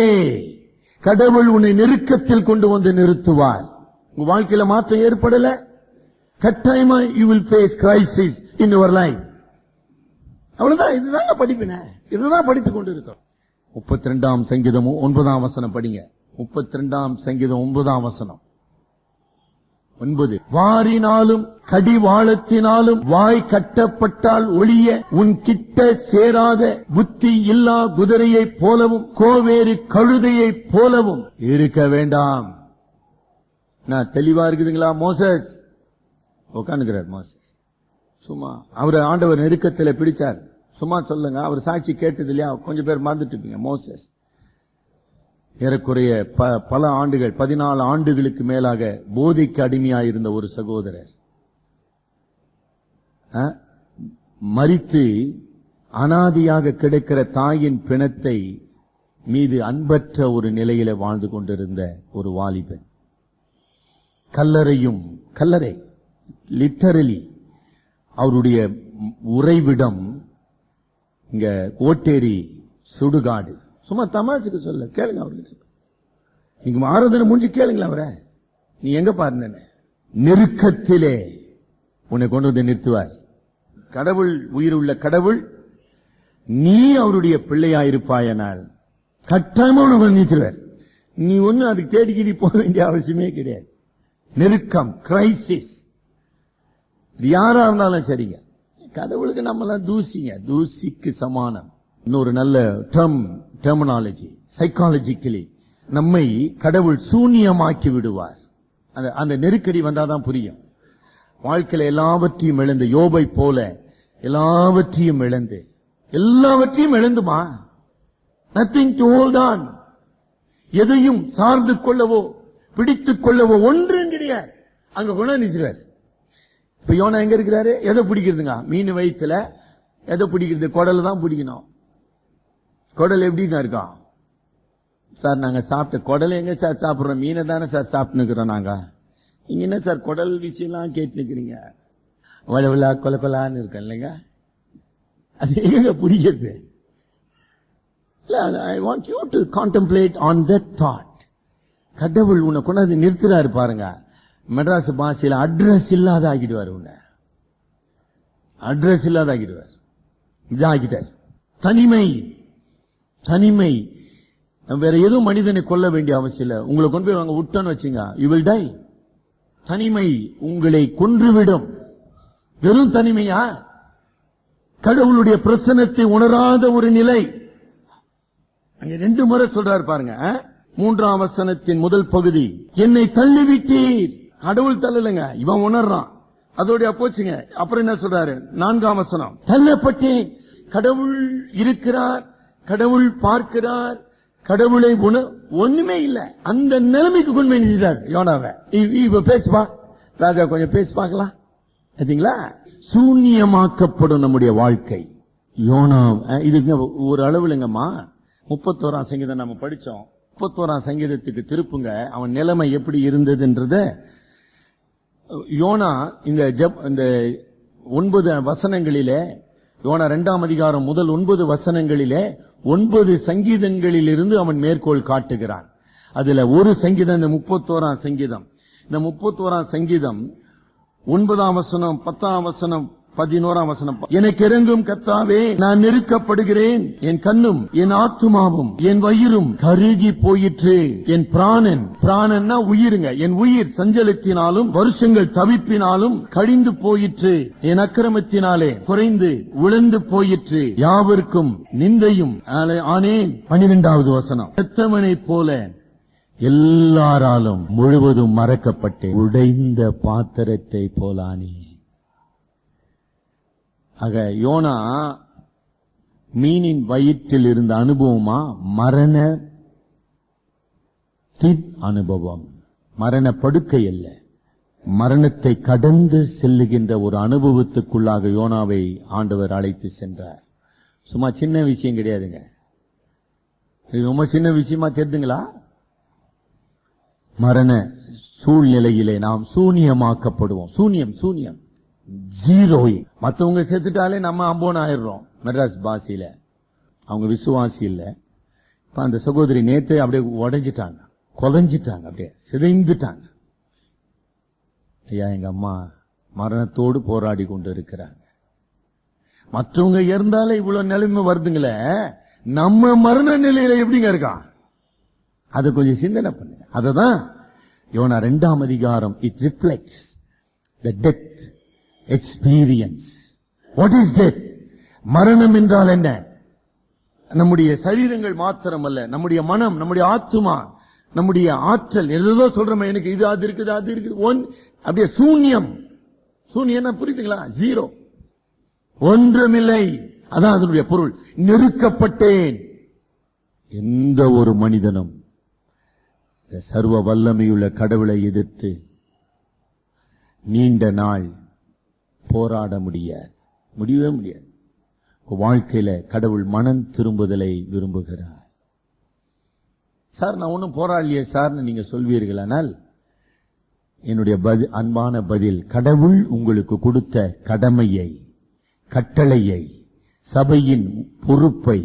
கடவுள் உன்னை நெருக்கத்தில் கொண்டு வந்து நிறுத்துவார். உங்க வாழ்க்கையில மாற்றம் ஏற்படல, கட்டாயமா you will face crisis in your life. அவ்வளவுதான். இதுதாங்க படிப்பின. இதுதான் படித்துக் கொண்டு இருக்கோம். 32ஆம் சங்கீதம் 9ஆம் வசனம் படிங்க. 32ஆம் சங்கீதம் 9ஆம் வசனம். 9. வாரினாலும் கடிவாளத்தினாலும் வாய் கட்டப்பட்டால் ஒளிய உன் கிட்ட சேராத புத்தி இல்லா குதிரையை போலவும் கோவேறு கழுதையை போலவும் இருக்க வேண்டாம். நான் தெளிவா இருக்குதுங்களா? மோசஸ் உட்காந்துக்கிறார். மோசஸ் சும்மா அவர் ஆண்டவர் நெருக்கத்தில் பிடிச்சார். சும்மா சொல்லுங்க, அவர் சாட்சி கேட்டது இல்லையா? கொஞ்சம் பேர் மறந்துட்டு இருப்பீங்க. மோசஸ் ஏறக்குறைய பல ஆண்டுகள், 14 ஆண்டுகளுக்கு மேலாக போதைக்கு அடிமையாயிருந்த ஒரு சகோதரர் மரித்து அனாதியாக கிடைக்கிற தாயின் பிணத்தை மீது அன்பற்ற ஒரு நிலையில வாழ்ந்து கொண்டிருந்த ஒரு வாலிபன். கல்லறை லிட்டரலி அவருடைய உறைவிடம் இங்க ஓட்டேரி சுடுகாடு. சும்மா தமாச்சுக்கு சொல்ல, கேளுங்க அவர்கிட்ட. நீங்க ஆராதனை முடிஞ்சு கேளுங்களா அவரை, நீ எங்க பாருந்த நெருக்கத்திலே உன்னை கொண்டு வந்து நிறுத்துவார். கடவுள், உயிர் உள்ள கடவுள், நீ அவருடைய பிள்ளையாயிருப்பாயனால் கட்டாயமா உனக்கு நிறுத்துவார். நீ ஒண்ணு அதுக்கு தேடிக்கிடி போக வேண்டிய அவசியமே கிடையாது. நெருக்கம், கிரைசிஸ், யாரா இருந்தாலும் சரிங்க. கடவுளுக்கு நம்மளாம் தூசிங்க, தூசிக்கு சமானம். இன்னொரு நல்ல டெர்மினாலஜி, சைக்காலஜிக்கலி நம்மை கடவுள் சூன்யமாக்கி விடுவார். அந்த நெருக்கடி வந்தாதான் புரியும். வாழ்க்கையில எல்லாவற்றையும் இழந்து, யோபை போல எல்லாவற்றையும் இழந்துமா, நத்திங் டு ஹோல்ட் ஆன், எதையும் சார்ந்து கொள்ளவோ பிடித்துக் கொள்ளவோ ஒன்றும் கிடையாது. அங்க கொண்டு நிறுத்துறார். இப்ப யோனா எங்க இருக்கிறாரு? எதை பிடிக்கிறதுங்க? மீன் வயிற்றுல எதை பிடிக்கிறது? குடல் தான் பிடிக்கணும். குடல் எப்படி தான் இருக்கான் சார்? நாங்க சாப்பிட்ட குடல் எங்க சார் சாப்பிடுறோம்? மீனை தானே சார் சாப்பிட்டுக்கிறோம் நாங்க. நீங்க என்ன சார் குடல் விஷயம்லாம் கேட்டு நிக்கிறீங்க? வளவிழா கொலக்கொலான்னு இருக்க இல்லைங்க. அது எங்க பிடிக்கிறது? I want you to contemplate on that thought. கடவுள் உன்னை கொண்டாந்து நிறுத்துறாரு பாருங்க. மெட்ராஸ் பாஷையில அட்ரஸ் இல்லாத ஆகிடுவார். உன்னை அட்ரஸ் இல்லாத ஆகிடுவார். இதான் ஆகிட்டார். தனிமை. தனிமை. வேற எதுவும் மனிதனை கொல்ல வேண்டிய அவசியம் இல்லை. உங்களை கொண்டு போய் வாங்க விட்டோன்னு வச்சுங்க, you will die. தனிமை உங்களை கொன்றுவிடும். வெறும் தனிமையா? கடவுளுடைய பிரசன்னத்தை உணராத ஒரு நிலை. அங்க 2 முறை சொல்றாரு பாருங்க. 3ஆம் வசனத்தின் முதல் பகுதி, என்னை தள்ளிவிட்டீர். கடவுள் தள்ளலைங்க, இவன் உணர்றான். அதோட போச்சுங்க. அப்புறம் என்ன சொல்றாரு? 4ஆம் வசனம், தள்ளப்பட்டேன். கடவுள் இருக்கிறார், கடவுள் பார்க்கிறார், கடவுளை ஒண்ணுமே இல்ல. அந்த நிலைமைக்கு கொண்டு போய் நிறுத்திட்டார் யோனாவை. இப்ப பேசுவா ராஜா, கொஞ்சம் பேசி பார்க்கலாம். பார்த்தீங்களா? சூன்யமாக்கப்படும் நம்முடைய வாழ்க்கை. யோனா இதுக்கு ஒரு அளவுலங்கம்மா. 31ஆம் சங்கீதம் நம்ம படிச்சோம். 31ஆம் சங்கீதத்துக்கு திருப்புங்க. அவன் நிலைமை எப்படி இருந்ததுன்றத யோனா இந்த 9 வசனங்களிலே, யோனா 2ஆம் அதிகாரம் முதல் 9 வசனங்களிலே 9 சங்கீதங்களிலிருந்து அவன் மேற்கோள் காட்டுகிறான். அதுல ஒரு சங்கீதம் இந்த 31ஆம் சங்கீதம். இந்த 31ஆம் சங்கீதம் 9ஆம் வசனம், 10ஆம் வசனம், 11ஆம் வசனம். எனக்கு இறங்கும் கர்த்தாவே, நான் நெருக்கப்படுகிறேன். என் கண்ணும் என் ஆத்துமாவும் என் வயிறும் கருகி போயிற்று. என் பிராணன்னா உயிருங்க. என் உயிர் சஞ்சலத்தினாலும் வருஷங்கள் தவிப்பினாலும் கழிந்து போயிற்று. என் அக்கிரமத்தினாலே குறைந்து உழந்து போயிற்று. யாவருக்கும் நிந்தையும் ஆனேன். 12வது வசனம், செத்தவனை போல எல்லாராலும் முழுவதும் மறக்கப்பட்டு உடைந்த பாத்திரத்தை போலானே. ஆக யோனா மீனின் வயிற்றில் இருந்த அனுபவமா மரண அனுபவம். மரண படுக்கை அல்ல, மரணத்தை கடந்து செல்லுகின்ற ஒரு அனுபவத்துக்குள்ளாக யோனாவை ஆண்டவர் அழைத்து சென்றார். சும்மா சின்ன விஷயம் கிடையாதுங்க. இது ரொம்ப சின்ன விஷயமா தெரியுதுங்களா? மரண சூழ்நிலையிலே நாம் சூனியமாக்கப்படுவோம். சூனியம் ஜீரோ. மற்றவங்க செத்துட்டாலே நம்ம அம்போன் ஆயிடுறோம். மெட்ராஸ் பாஷையில அவங்க விசுவாசி இல்ல. இப்ப அந்த சகோதரி நேத்து அப்படியே உடைஞ்சிட்டாங்க, கொலைஞ்சிட்டாங்க, அப்படியே சிதைந்துட்டாங்க. ஐயா, எங்க அம்மா மரணத்தோடு போராடி கொண்டு இருக்கிறாங்க. மற்றவங்க இறந்தாலே இவ்வளவு நிலைமை வருதுங்களே, நம்ம மரண நிலையில எப்படிங்க இருக்கான்? அதை கொஞ்சம் சிந்தனை பண்ணுங்க. அததான் யோனா 2ஆம் அதிகாரம். It reflects the death experience. What is death? மரணம் என்றால் என்ன? நம்முடைய சரீரங்கள் மாத்திரம் அல்ல, நம்முடைய மனம், நம்முடைய ஆத்துமா, நம்முடைய ஆற்றல். எதோ சொல்றோம், எனக்கு இது அது இருக்குது அது இருக்குது, அப்படியே சூன்யம். சூன்யம் புரியுதுங்களா? ஜீரோ, ஒன்றுமில்லை. அதான் அதனுடைய பொருள். நெருக்கப்பட்டேன். எந்த ஒரு மனிதனும் சர்வ வல்லமையுள்ள கடவுளை எதிர்த்து நீண்ட நாள் போராட முடியவே முடியாது. வாழ்க்கையில கடவுள் மனம் திரும்புதலை விரும்புகிறார். சார், நான் ஒன்னும் போராடலையே சார்னு நீங்க சொல்வீர்களானால் என்னுடைய அன்பான பதில், கடவுள் உங்களுக்கு கொடுத்த கடமையை, கட்டளையை, சபையின் பொறுப்பை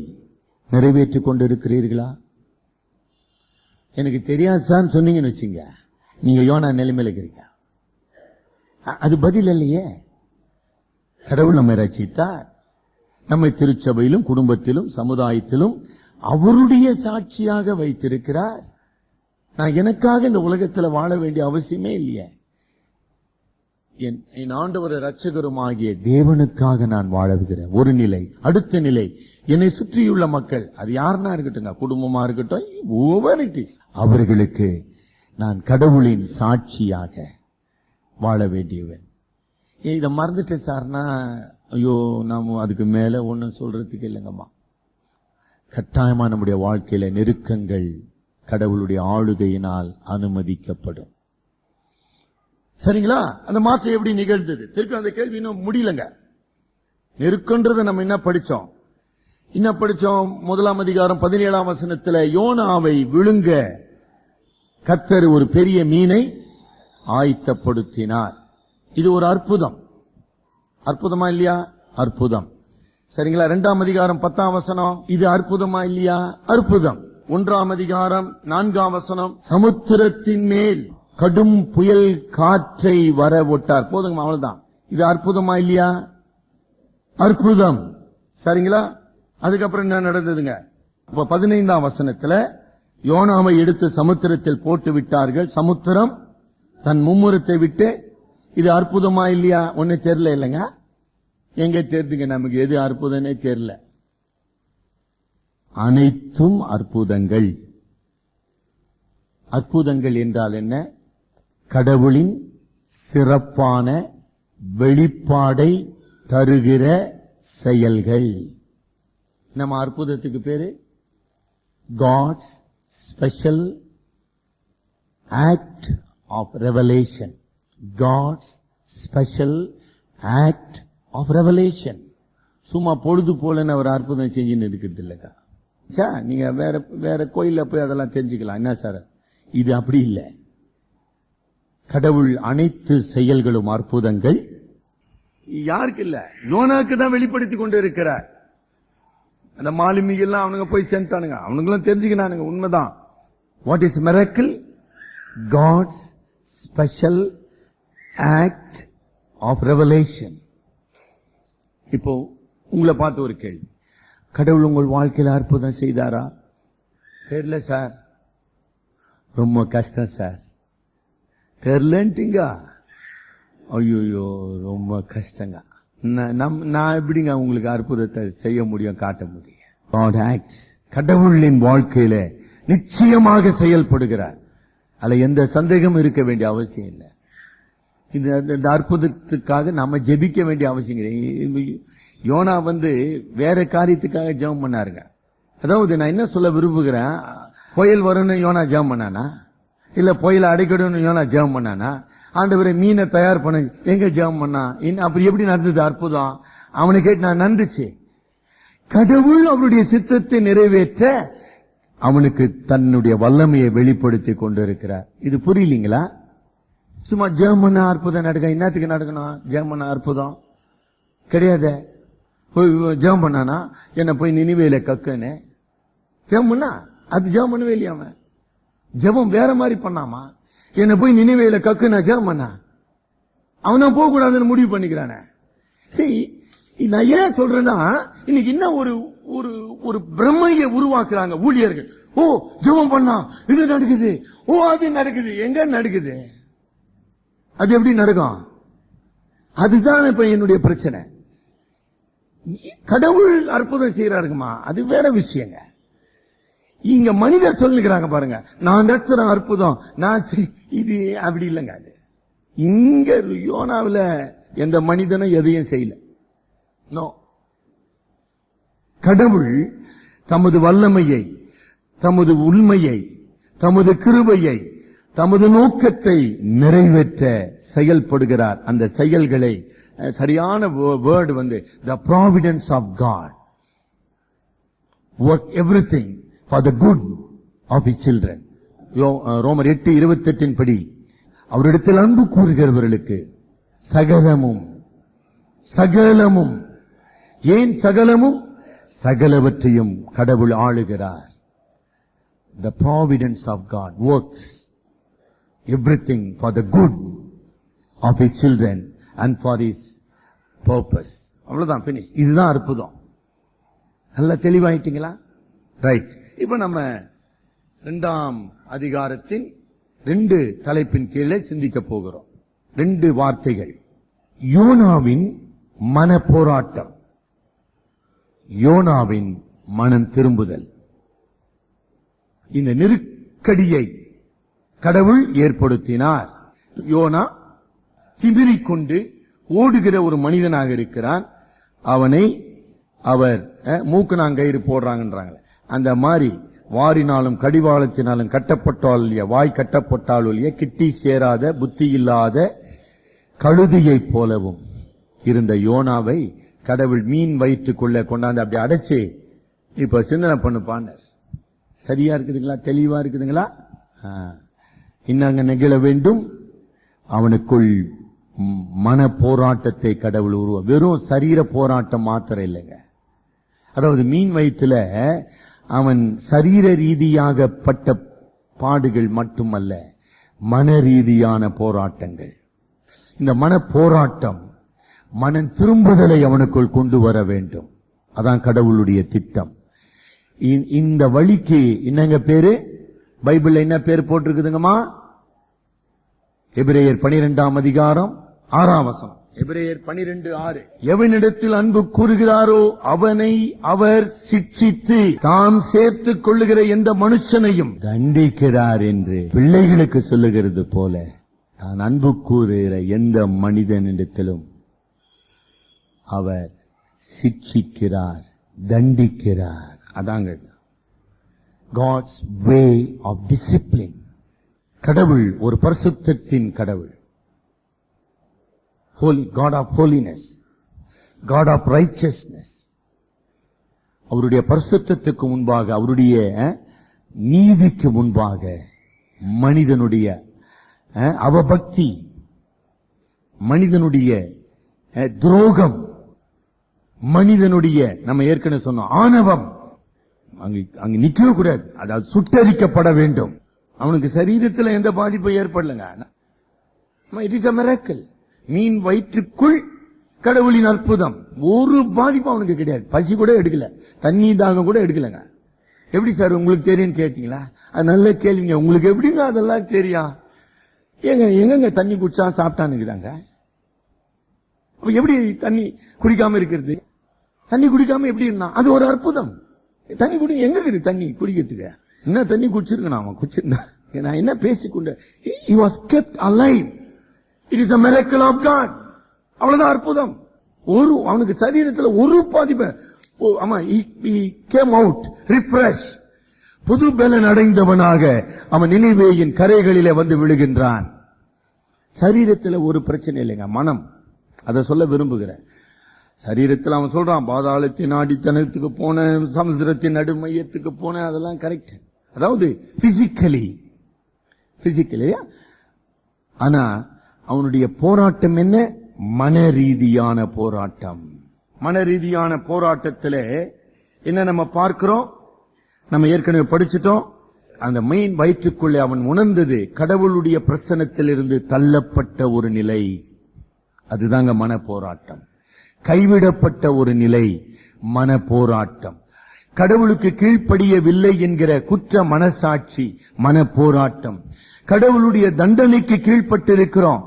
நிறைவேற்றிக் கொண்டிருக்கிறீர்களா? எனக்கு தெரியாது சார் சொன்னீங்கன்னு வச்சுங்க, நீங்க யோனா நிலைமையில இருக்கிறீங்க. அது பதில் இல்லையே. கடவுள் நம்மை ரட்சித்தார். நம்மை திருச்சபையிலும் குடும்பத்திலும் சமுதாயத்திலும் அவருடைய சாட்சியாக வைத்திருக்கிறார். நான் எனக்காக இந்த உலகத்தில் வாழ வேண்டிய அவசியமே இல்லையே. என் ஆண்டவர் இரட்சகருமாகிய தேவனுக்காக நான் வாழுகிறேன். ஒரு நிலை. அடுத்த நிலை, என்னை சுற்றியுள்ள மக்கள், அது யாருன்னா இருக்கட்டும், குடும்பமா இருக்கட்டும், அவர்களுக்கு நான் கடவுளின் சாட்சியாக வாழ வேண்டியவன். இதை மறந்துட்டு சார்னா, ஐயோ நாம அதுக்கு மேல ஒன்னும் சொல்றதுக்கு இல்லைங்கம்மா. கட்டாயமா நம்முடைய வாழ்க்கையில நெருக்கங்கள் கடவுளுடைய ஆளுகையினால் அனுமதிக்கப்படும். சரிங்களா? அந்த மாற்றம் எப்படி நிகழ்ந்தது? திருப்பி அந்த கேள்வி இன்னும் முடியலங்க. நெருக்கன்றதை நம்ம என்ன படிச்சோம்? 1ஆம் அதிகாரம் 17ஆம் வசனத்துல யோனாவை விழுங்க கர்த்தர் ஒரு பெரிய மீனை ஆயத்தப்படுத்தினார். இது ஒரு அற்புதம். அற்புதமா இல்லையா? அற்புதம். சரிங்களா? 2ஆம் அதிகாரம் 10ஆம் வசனம், இது அற்புதமா இல்லையா? அற்புதம். 1ஆம் அதிகாரம் 4ஆம் வசனம், சமுத்திரத்தின் மேல் கடும் புயல் காற்றை வர விட்டார். போதுங்க, அவ்வளவுதான். இது அற்புதமா இல்லையா? அற்புதம். சரிங்களா? அதுக்கப்புறம் என்ன நடந்ததுங்க? 15ஆம் வசனத்துல, யோனாவை எடுத்து சமுத்திரத்தில் போட்டு விட்டார்கள், சமுத்திரம் தன் மும்முரத்தை விட்டு. இது அற்புதமா இல்லையா? ஒண்ணு தெரியல இல்லைங்க. எங்க தெரிஞ்சுங்க, நமக்கு எது அற்புதம்னே தெரியல. அனைத்தும் அற்புதங்கள். அற்புதங்கள் என்றால் என்ன? கடவுளின் சிறப்பான வெளிப்பாடை தருகிற செயல்கள். நம்ம அற்புதத்துக்கு பேரு God's special act of revelation. God's special act of revelation. சும்மா பொழுது போலன்னு அவர் அற்புதம் செஞ்சுன்னு இருக்கிறது இல்லைக்கா. நீங்க வேற கோயில்ல போய் அதெல்லாம் தெரிஞ்சுக்கலாம். என்ன சார், இது அப்படி இல்லை. கடவுள் அனைத்து செயல்களும் அற்புதங்கள். யாருக்கு இல்ல? யோனாக்கு தான் வெளிப்படுத்தி கொண்டு இருக்கிறார். அந்த மாலுமிகள்லாம் அவனுங்க போய் சென்றானுங்க, அவனுங்களும் தெரிஞ்சுக்கினானுங்க. உண்மைதான். What is miracle? God's special act of revelation. இப்போ உங்களை பார்த்து ஒரு கேள்வி, கடவுள் உங்கள் வாழ்க்கையில் அற்புதம் செய்தாரா? தெரியல சார், ரொம்ப கஷ்டம் சார். தெரியலன்ட்டீங்க? ஐயோ ரொம்ப கஷ்டங்க. நான் எப்படிங்க உங்களுக்கு அற்புதத்தை செய்ய முடியும், காட்ட முடியும்? God acts. கடவுளின் வாழ்க்கையில நிச்சயமாக செயல்படுகிறார். அதுல எந்த சந்தேகமும் இருக்க வேண்டிய அவசியம் இல்லை. இந்த அற்புதத்துக்காக நாம ஜெபிக்க வேண்டிய அவசியம் இல்லை. யோனா வேற காரியத்துக்காக ஜெபம் பண்ணாருங்க. அதாவது நான் என்ன சொல்ல விரும்புகிறேன், புயல் வரும்னு யோனா ஜெபம் பண்ணானா? இல்ல புயலை அடைக்கணும்னு யோனா ஜெபம் பண்ணானா? ஆண்டவரை மீனை தயார் பண்ண எங்க ஜெபம் பண்ணா? அப்படி எப்படி நடந்தது அற்புதம்? அவனை கேட்டு நான் நடந்துச்சு. கடவுள் அவருடைய சித்தத்தை நிறைவேற்ற அவனுக்கு தன்னுடைய வல்லமையை வெளிப்படுத்தி கொண்டிருக்கிறார். இது புரியலீங்களா? சும்மா ஜெபம் பண்ண அற்புதம் நடக்க என்னத்துக்கு நடக்கணும்? ஜெபம் பண்ண அற்புதம் கிடையாது. ஜெபம் பண்ணானா என்ன போய் நினிவேல கக்குன்னு ஜெபம் பண்ணா? அது ஜெபம் பண்ணவே இல்லையா? அவன் ஜெபம் வேற மாதிரி பண்ணாமா? என்ன போய் நினைவேல கக்குனா ஜெபம் பண்ணா? அவனா போக கூடாதுன்னு முடிவு பண்ணிக்கிறானே. சரி, நான் ஏன் சொல்றேன்னா, இன்னைக்கு என்ன ஒரு ஒரு ஒரு பிரம்மையை உருவாக்குறாங்க ஊழியர்கள். ஓ ஜெபம் பண்ணா இது நடக்குது, ஓ அது நடக்குது. எங்க நடக்குது? அது எப்படி நடக்கும்? அதுதான் இப்ப என்னுடைய பிரச்சனை. கடவுள் அற்புதம் செய்யறாருக்குமா, அது வேற விஷயங்க. இங்க மனிதர் சொல்லுகிறாங்க பாருங்க, நான் நடத்துற அற்புதம், நான் இது அப்படி இல்லைங்க. அது இங்க யோனாவில் எந்த மனிதனும் எதையும் செய்யல. நோ, கடவுள் தமது வல்லமையை, தமது உண்மையை, தமது கிருபையை, தமது நோக்கத்தை நிறைவேற்ற செயல்படுகிறார். அந்த செயல்களை சரியான word the providence of God work everything for the good of his children. ரோமர் 8:28 படி அவரிடத்தில் அன்பு கூறுகிறவர்களுக்கு சகலமும் சகலமும், ஏன் சகலமும்? சகலவற்றையும் கடவுள் ஆளுகிறார். The providence of God works everything for the good of his children and for his purpose. அவ்வளவுதான், finish. இதுதான் அற்புதம். நல்லா தெளிவாயிட்டீங்களா? ரைட். இப்ப நம்ம 2ஆம் அதிகாரத்தின் 2 தலைப்பின் கீழே சிந்திக்க போகிறோம். 2 வார்த்தைகள். யோனாவின் மன போராட்டம், யோனாவின் மனம் திரும்புதல். இந்த நெருக்கடியை கடவுள் ஏற்படுத்தினார். யோனா திமிரிக் கொண்டு ஓடுகிற ஒரு மனிதனாக இருக்கிறான். அவனை அவர் மூக்கனாங்கயிறு போடுறாங்கன்றாங்களே, அந்த மாதிரி வாரினாலும் கடிவாளத்தினாலும் கட்டப்பட்டால் இல்லையா, வாய் கட்டப்பட்டால் இல்லையா, கிட்டி சேராத புத்தி இல்லாத கழுதியை போலவும் இருந்த யோனாவை கடவுள் மீன் வயிற்றுக்குள்ள கொண்டாந்து அப்படி அடைச்சு இப்ப சிந்தனை பண்ணுப்பான். சரியா இருக்குதுங்களா? தெளிவா இருக்குதுங்களா? இன்னங்க நெகிழ வேண்டும். அவனுக்குள் மன போராட்டத்தை கடவுள் வெறும் சரீர போராட்டம் மாத்திரம் இல்லைங்க, அதாவது மீன் வயிற்றுல அவன் சரீர ரீதியாக பட்ட பாடுகள் மட்டுமல்ல, மன ரீதியான போராட்டங்கள். இந்த மன போராட்டம் மனம் திரும்புதலை அவனுக்குள் கொண்டு வர வேண்டும். அதான் கடவுளுடைய திட்டம். இந்த வழிக்கு என்னங்க பேரு? பைபிள்ல என்ன பேர் போட்டிருக்குதுங்கம்மா? எபிரேயர் 12ஆம் அதிகாரம் 6ஆம் வசனம். எபிரேயர் 12:6. எவனிடத்தில் அன்பு கூறுகிறாரோ அவனை அவர் சிட்சித்து தாம் சேர்த்துக் கொள்ளுகிற எந்த மனுஷனையும் தண்டிக்கிறார் என்று பிள்ளைகளுக்கு சொல்லுகிறது போல, தான் அன்பு கூறுகிற எந்த மனிதனிடத்திலும் அவர் சிட்சிக்கிறார், தண்டிக்கிறார். அதாங்க God's way of discipline. கடவுள் ஒரு பரிசுத்தத்தின் கடவுள். Holy God of holiness, God of righteousness. அவருடைய பரிசுத்தத்துக்கு முன்பாக, அவருடைய நீதிக்கு முன்பாக மனிதனுடைய அவபக்தி, மனிதனுடைய துரோகம், மனிதனுடைய நம்ம ஏற்கனவே சொன்னோம் ஆணவம் அங்க நிக்கவே கூடாது. அதாவது சுட்டரிக்கப்பட வேண்டும். அவனுக்கு சரீரத்தில் எந்த பாதிப்பும் ஏற்படலங்க. It is a miracle. மீன் வயிற்றுக்குள் கடவுளின் அற்புதம். ஒரு பாதிப்பும் அவனுக்கு கிடையாது. பசி கூட எடுக்கல, தண்ணி தாகம் கூட எடுக்கலங்க. எப்படி சார் உங்களுக்கு தெரியும் கேட்டீங்களா? அது நல்ல கேள்விங்க. உங்களுக்கு எப்படிங்க அதெல்லாம் தெரியும்? எங்க தண்ணி குடிச்சா சாப்பிட்டானுக்குதாங்க. எப்படி தண்ணி குடிக்காம இருக்கிறது? தண்ணி குடிக்காம எப்படி இருந்தா அது ஒரு அற்புதம். தண்ணி குடி எங்க இருக்குது தண்ணி குடிக்கிறதுக்கு? என்ன தண்ணி குடிச்சிருக்கணும் அவன்? குடிச்சிருந்தா நான் என்ன பேசிக்கொண்டு he was kept alive. It is a miracle of God. அவ்வளவுதான் அற்புதம். அவனுக்கு சரீரத்தில் ஒரு பாதிப்பு. ஆமா, he came out refreshed. புது பலன் அடைந்தவனாக அவன் நினிவேயின் கரைகளிலே வந்து விழுகின்றான். சரீரத்தில் ஒரு பிரச்சனை இல்லைங்க, மனம். அதை சொல்ல விரும்புகிறேன். சரீரத்தில் அவன் சொல்றான், பாதாளத்தின் ஆடித்தனத்துக்கு போன, சமுத்திரத்தின் நடுமையத்துக்கு போன, அதெல்லாம் கரெக்ட். அதாவது பிசிக்கலி. ஆனா அவனுடைய போராட்டம் என்ன? மன ரீதியான போராட்டம். மன ரீதியான போராட்டத்திலே என்ன நம்ம பார்க்கிறோம்? நம்ம ஏற்கனவே படிச்சிட்டோம். அந்த மீன் வயிற்றுக்குள்ளே அவன் உணர்ந்தது கடவுளுடைய பிரசன்னத்தில் இருந்து தள்ளப்பட்ட ஒரு நிலை. அதுதாங்க மன போராட்டம். கைவிடப்பட்ட ஒரு நிலை, மன போராட்டம். கடவுளுக்கு கீழ்ப்படியவில்லை என்கிற குற்ற மனசாட்சி, மன போராட்டம். கடவுளுடைய தண்டனைக்கு கீழ்ப்பட்டிருக்கிறோம்.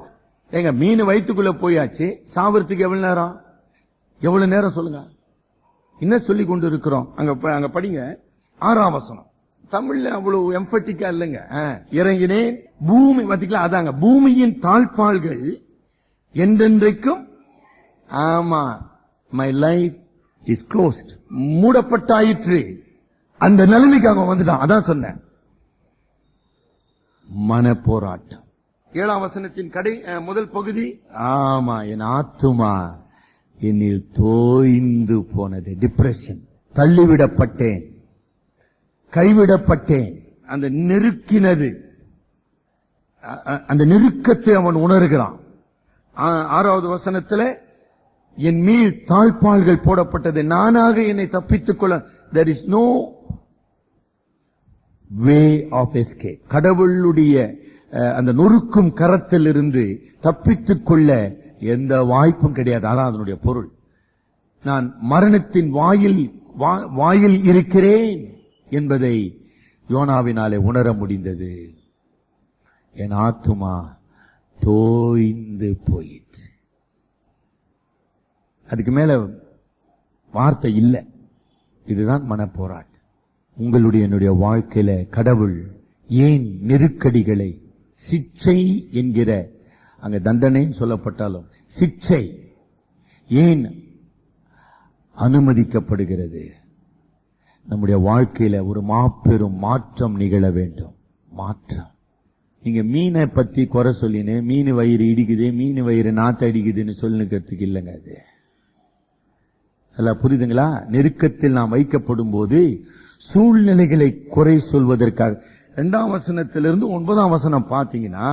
எங்க மீன் வயிற்றுக்குள்ள போயாச்சு, சாவறதுக்கு எவ்வளவு நேரம் சொல்லுங்க? என்ன சொல்லி கொண்டு இருக்கிறோம்? அங்க படிங்க 6ஆம் வசனம். தமிழ்ல அவ்வளவு எம்பட்டிக்கா இல்லைங்க. இறங்கினேன் பூமி, பாத்தீங்களா? அதாங்க பூமியின் தாழ்பாள்கள் என்றென்றைக்கும், ஆமா, மை லைஃப் இஸ் க்ளோஸ்ட், மூடப்பட்டாயிற்று. அந்த நிலைமைக்கு அவன் வந்துட்டான். அதான் சொன்னேன், மன போராட்டம். 7ஆம் வசனத்தின் முதல் பகுதி, ஆமா, என் ஆத்துமா என்னில் தோய்ந்து போனது. டிப்ரெஷன். தள்ளிவிடப்பட்டேன், கைவிடப்பட்டேன். அந்த நெருக்கினது, அந்த நெருக்கத்தை அவன் உணர்கிறான். 6வது வசனத்தில் என் மீள் தாழ்பாள்கள் போடப்பட்டது, நானாக என்னை தப்பித்துக் கொள்ள. there is no way of escape. கடவுளுடைய அந்த நொறுக்கும் கரத்தில் இருந்து தப்பித்துக் கொள்ள எந்த வாய்ப்பும் கிடையாது. அதான் அதனுடைய பொருள். நான் மரணத்தின் வாயில் இருக்கிறேன் என்பதை யோனாவினாலே உணர முடிந்தது. என் ஆத்துமா தோய்ந்து போயிற்று. அதுக்கு மேல வார்த்தை இல்லை. இதுதான் மன போராட்டம். உங்களுடைய என்னுடைய வாழ்க்கையில கடவுள் ஏன் நெருக்கடிகளை, சிக்ஷை என்கிற, அங்க தண்டனை சொல்லப்பட்டாலும் சிக்ஷை ஏன் அனுமதிக்கப்படுகிறது? நம்முடைய வாழ்க்கையில ஒரு மாபெரும் மாற்றம் நிகழ வேண்டும். மாற்றம். நீங்க மீனை பத்தி குறை சொல்லினே, மீன் வயிறு இடிக்குது, மீன் வயிறு நாத்த அடிக்குதுன்னு சொல்லிக்கிறதுக்கு இல்லைங்க. அது எல்லாம் புரியுதுங்களா? நெருக்கத்தில் நாம் வைக்கப்படும் போது சூழ்நிலைகளை குறை சொல்வதற்காக 2ஆம் வசனத்திலிருந்து 9ஆம் வசனம் பாத்தீங்கன்னா,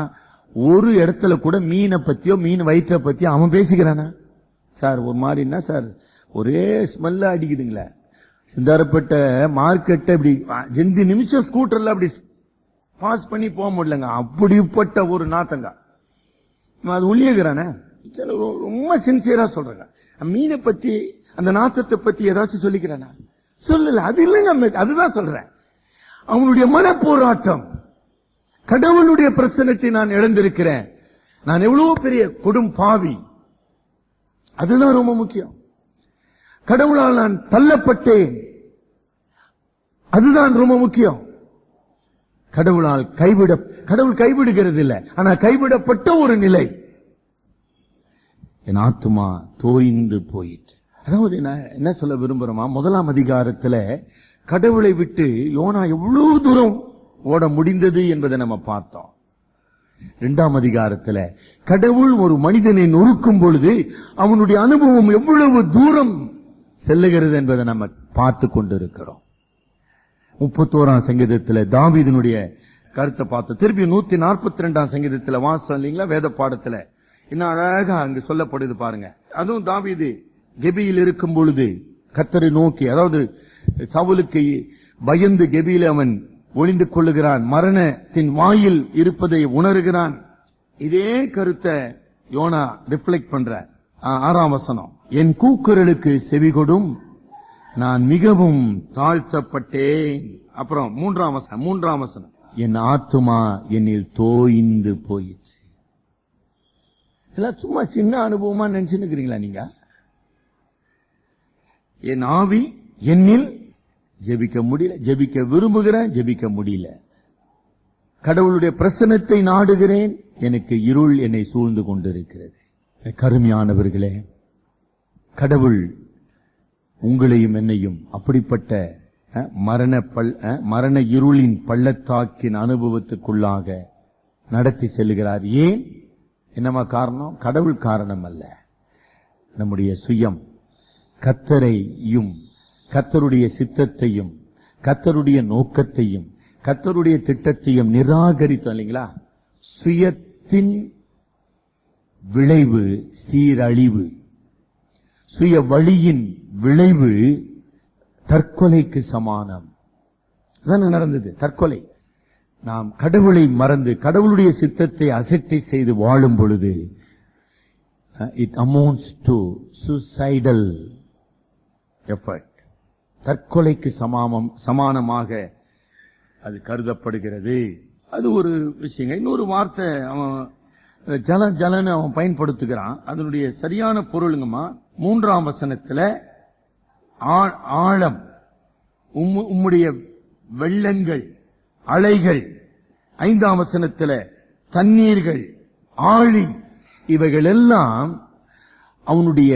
ஒரு இடத்துல கூட மீனை பத்தியோ மீன் வயிற்றை பத்தியோ அவன் பேசிக்கிறானா? சார் ஒரு மாதிரின்னா, சார் ஒரே ஸ்மெல்ல அடிக்குதுங்களே, சிந்தாரப்பட்ட மார்க்கெட்டை இப்படி 2 நிமிஷம் ஸ்கூட்டர்ல அப்படி பாஸ் பண்ணி போக முடியலங்க. அப்படிப்பட்ட ஒரு நாத்தங்க. அது உள்ளியகிறானே, ரொம்ப சின்சியரா சொல்றேங்க. மீனை பத்தி அந்த நாத்தத்தை பத்தி ஏதாச்சும் சொல்லிக்கிறானா? சொல்லல. அது இல்லைங்க, அதுதான் சொல்றேன். அவனுடைய மன போராட்டம். கடவுளுடைய பிரசன்னத்தை நான் இழந்திருக்கிறேன், நான் எவ்வளவு பெரிய கொடும் பாவி, அதுதான் ரொம்ப முக்கியம். கடவுளால் நான் தள்ளப்பட்டேன், அதுதான் ரொம்ப முக்கியம். கடவுளால் கடவுள் கைவிடுகிறது இல்லை, ஆனா கைவிடப்பட்ட ஒரு நிலை. என் ஆத்துமா தோய்ந்து போயிற்று. அதாவது என்ன சொல்ல விரும்புறோமா, 1ஆம் அதிகாரத்துல கடவுளை விட்டு யோனா எவ்வளவு தூரம் ஓட முடிந்தது என்பதை நம்ம பார்த்தோம். 2ஆம் அதிகாரத்துல கடவுள் ஒரு மனிதனை நொறுக்கும் பொழுது அவனுடைய அனுபவம் எவ்வளவு தூரம் செல்லுகிறது என்பதை நம்ம பார்த்து கொண்டிருக்கிறோம். 31ஆம் சங்கீதத்துல தாவீதினுடைய கருத்தை பார்த்து, திருப்பி 142ஆம் சங்கீதத்துல வாசம் இல்லைங்களா, வேத பாடத்துல என்ன அழகா அங்கு சொல்லப்படுது பாருங்க. அதுவும் தாவீது கெபியில் இருக்கும் பொழுது கர்த்தரை நோக்கி, அதாவது சவுலுக்கு பயந்து கெபியில அவன் ஒளிந்து கொள்ளுகிறான், மரணத்தின் வாயில் இருப்பதை உணர்கிறான். இதே கருத்தை யோனா ரிஃப்ளெக்ட் பண்ற. 6ஆம் வசனம், என் கூக்குரலுக்கு செவிகொடும், நான் மிகவும் தாழ்த்தப்பட்டேன். அப்புறம் 3ஆம் வசனம், என் ஆத்துமா என்னில் தோய்ந்து போயிடுச்சு. எல்லாம் சும்மா சின்ன அனுபவமா நினைச்சுக்கிறீங்களா நீங்க? என் ஆவி என்னில் ஜெபிக்க முடியல, ஜெபிக்க விரும்புகிறேன், ஜெபிக்க முடியல. கடவுளுடைய பிரசன்னத்தை நாடுகிறேன், எனக்கு இருள் என்னை சூழ்ந்து கொண்டிருக்கிறது. கருமையானவர்களே, கடவுள் உங்களையும் என்னையும் அப்படிப்பட்ட மரண இருளின் பள்ளத்தாக்கின் அனுபவத்துக்குள்ளாக நடத்தி செல்லுகிறார். ஏன்? என்னமா காரணம்? கடவுள் காரணம் அல்ல, நம்முடைய சுயம். கர்த்தரையும் கர்த்தருடைய சித்தத்தையும் கர்த்தருடைய நோக்கத்தையும் கர்த்தருடைய திட்டத்தையும் நிராகரித்தோம் இல்லைங்களா? சுயத்தின் விளைவு சீரழிவு, சுய வழியின் விளைவு தற்கொலைக்கு சமானம். அதான் நடந்தது, தற்கொலை. நாம் கடவுளை மறந்து கடவுளுடைய சித்தத்தை அசட்டை செய்து வாழும் பொழுது it amounts to suicidal effort. தற்கொலைக்கு சமானமாக அது கருதப்படுகிறது. அது ஒரு விஷயங்க. இன்னொரு வார்த்தை அவன் ஜலன்னு அவன் பயன்படுத்துகிறான். அதனுடைய சரியான பொருளுங்கம்மா 3ஆம் வசனத்துல ஆழம், உம்முடைய வெள்ளங்கள், அலைகள். 5ஆம் வசனத்துல தண்ணீர்கள், ஆழி. இவைகள் எல்லாம் அவனுடைய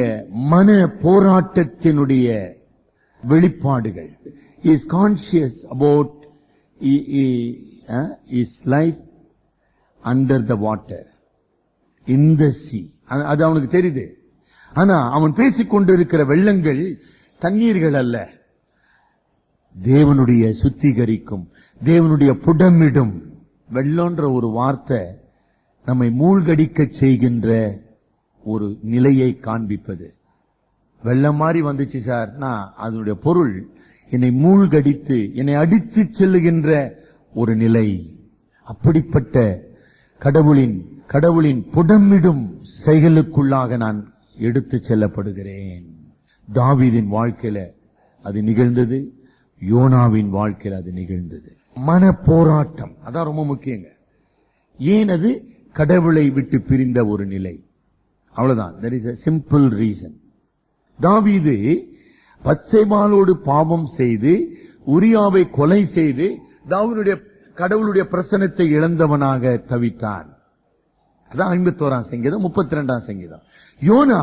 மன போராட்டத்தினுடைய வெளிப்பாடுகள். Is conscious about is life under the water, in the sea. அது அவனுக்கு தெரியுது. ஆனா அவன் பேசிக்கொண்டிருக்கிற வெள்ளங்கள் தண்ணீர்கள் அல்ல, தேவனுடைய சுத்திகரிக்கும், தேவனுடைய புடமிடும். வெள்ளம்ன்ற ஒரு வார்த்தை நம்மை மூழ்கடிக்க செய்கின்ற ஒரு நிலையை காண்பிப்பது. வெள்ளம் மாதிரி வந்துச்சு சார், நான் அதனுடைய பொருள் என்னை மூழ்கடித்து என்னை அடித்து செல்லுகின்ற ஒரு நிலை. அப்படிப்பட்ட கடவுளின் புடமிடும் செயலுக்குள்ளாக நான் எடுத்து செல்லப்படுகிறேன். தாவீதின் வாழ்க்கையில அது நிகழ்ந்தது, யோனாவின் வாழ்க்கையில் அது நிகழ்ந்தது. மன போராட்டம், அதான் ரொம்ப முக்கியங்க. ஏன்? அது கடவுளை விட்டு பிரிந்த ஒரு நிலை, அவ்வளவுதான். there is a simple reason. தாவீது பத்சேபாளோடு பாவம் செய்து உரியாவை கொலை செய்து கடவுளுடைய பிரசன்னத்தை இழந்தவனாக தவித்தான். அதான் 51ஆம் சங்கீதம், 32ஆம் சங்கீதம். யோனா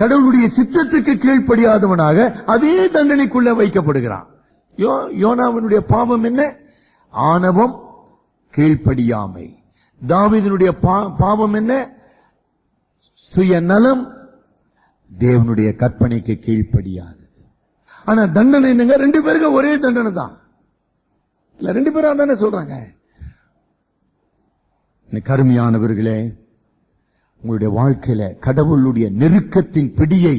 கடவுளுடைய சித்தத்துக்கு கீழ்ப்படியாதவனாக அதே தண்டனைக்குள்ள வைக்கப்படுகிறான். யோனாவினுடைய பாவம் என்ன? ஆணவம், கீழ்ப்படியாமை. தாவீதினுடைய பாவம் என்ன? சுயநலம், தேவனுடைய கற்பனைக்கு கீழ்ப்படியாதது. ஆனா தண்டனை என்னங்க? 2 பேருக்கு ஒரே தண்டனை தான். இல்ல 2 பேரும் தானே சொல்றாங்க. கருமையானவர்களே, உங்களுடைய வாழ்க்கையில கடவுளுடைய நெருக்கத்தின் பிடியை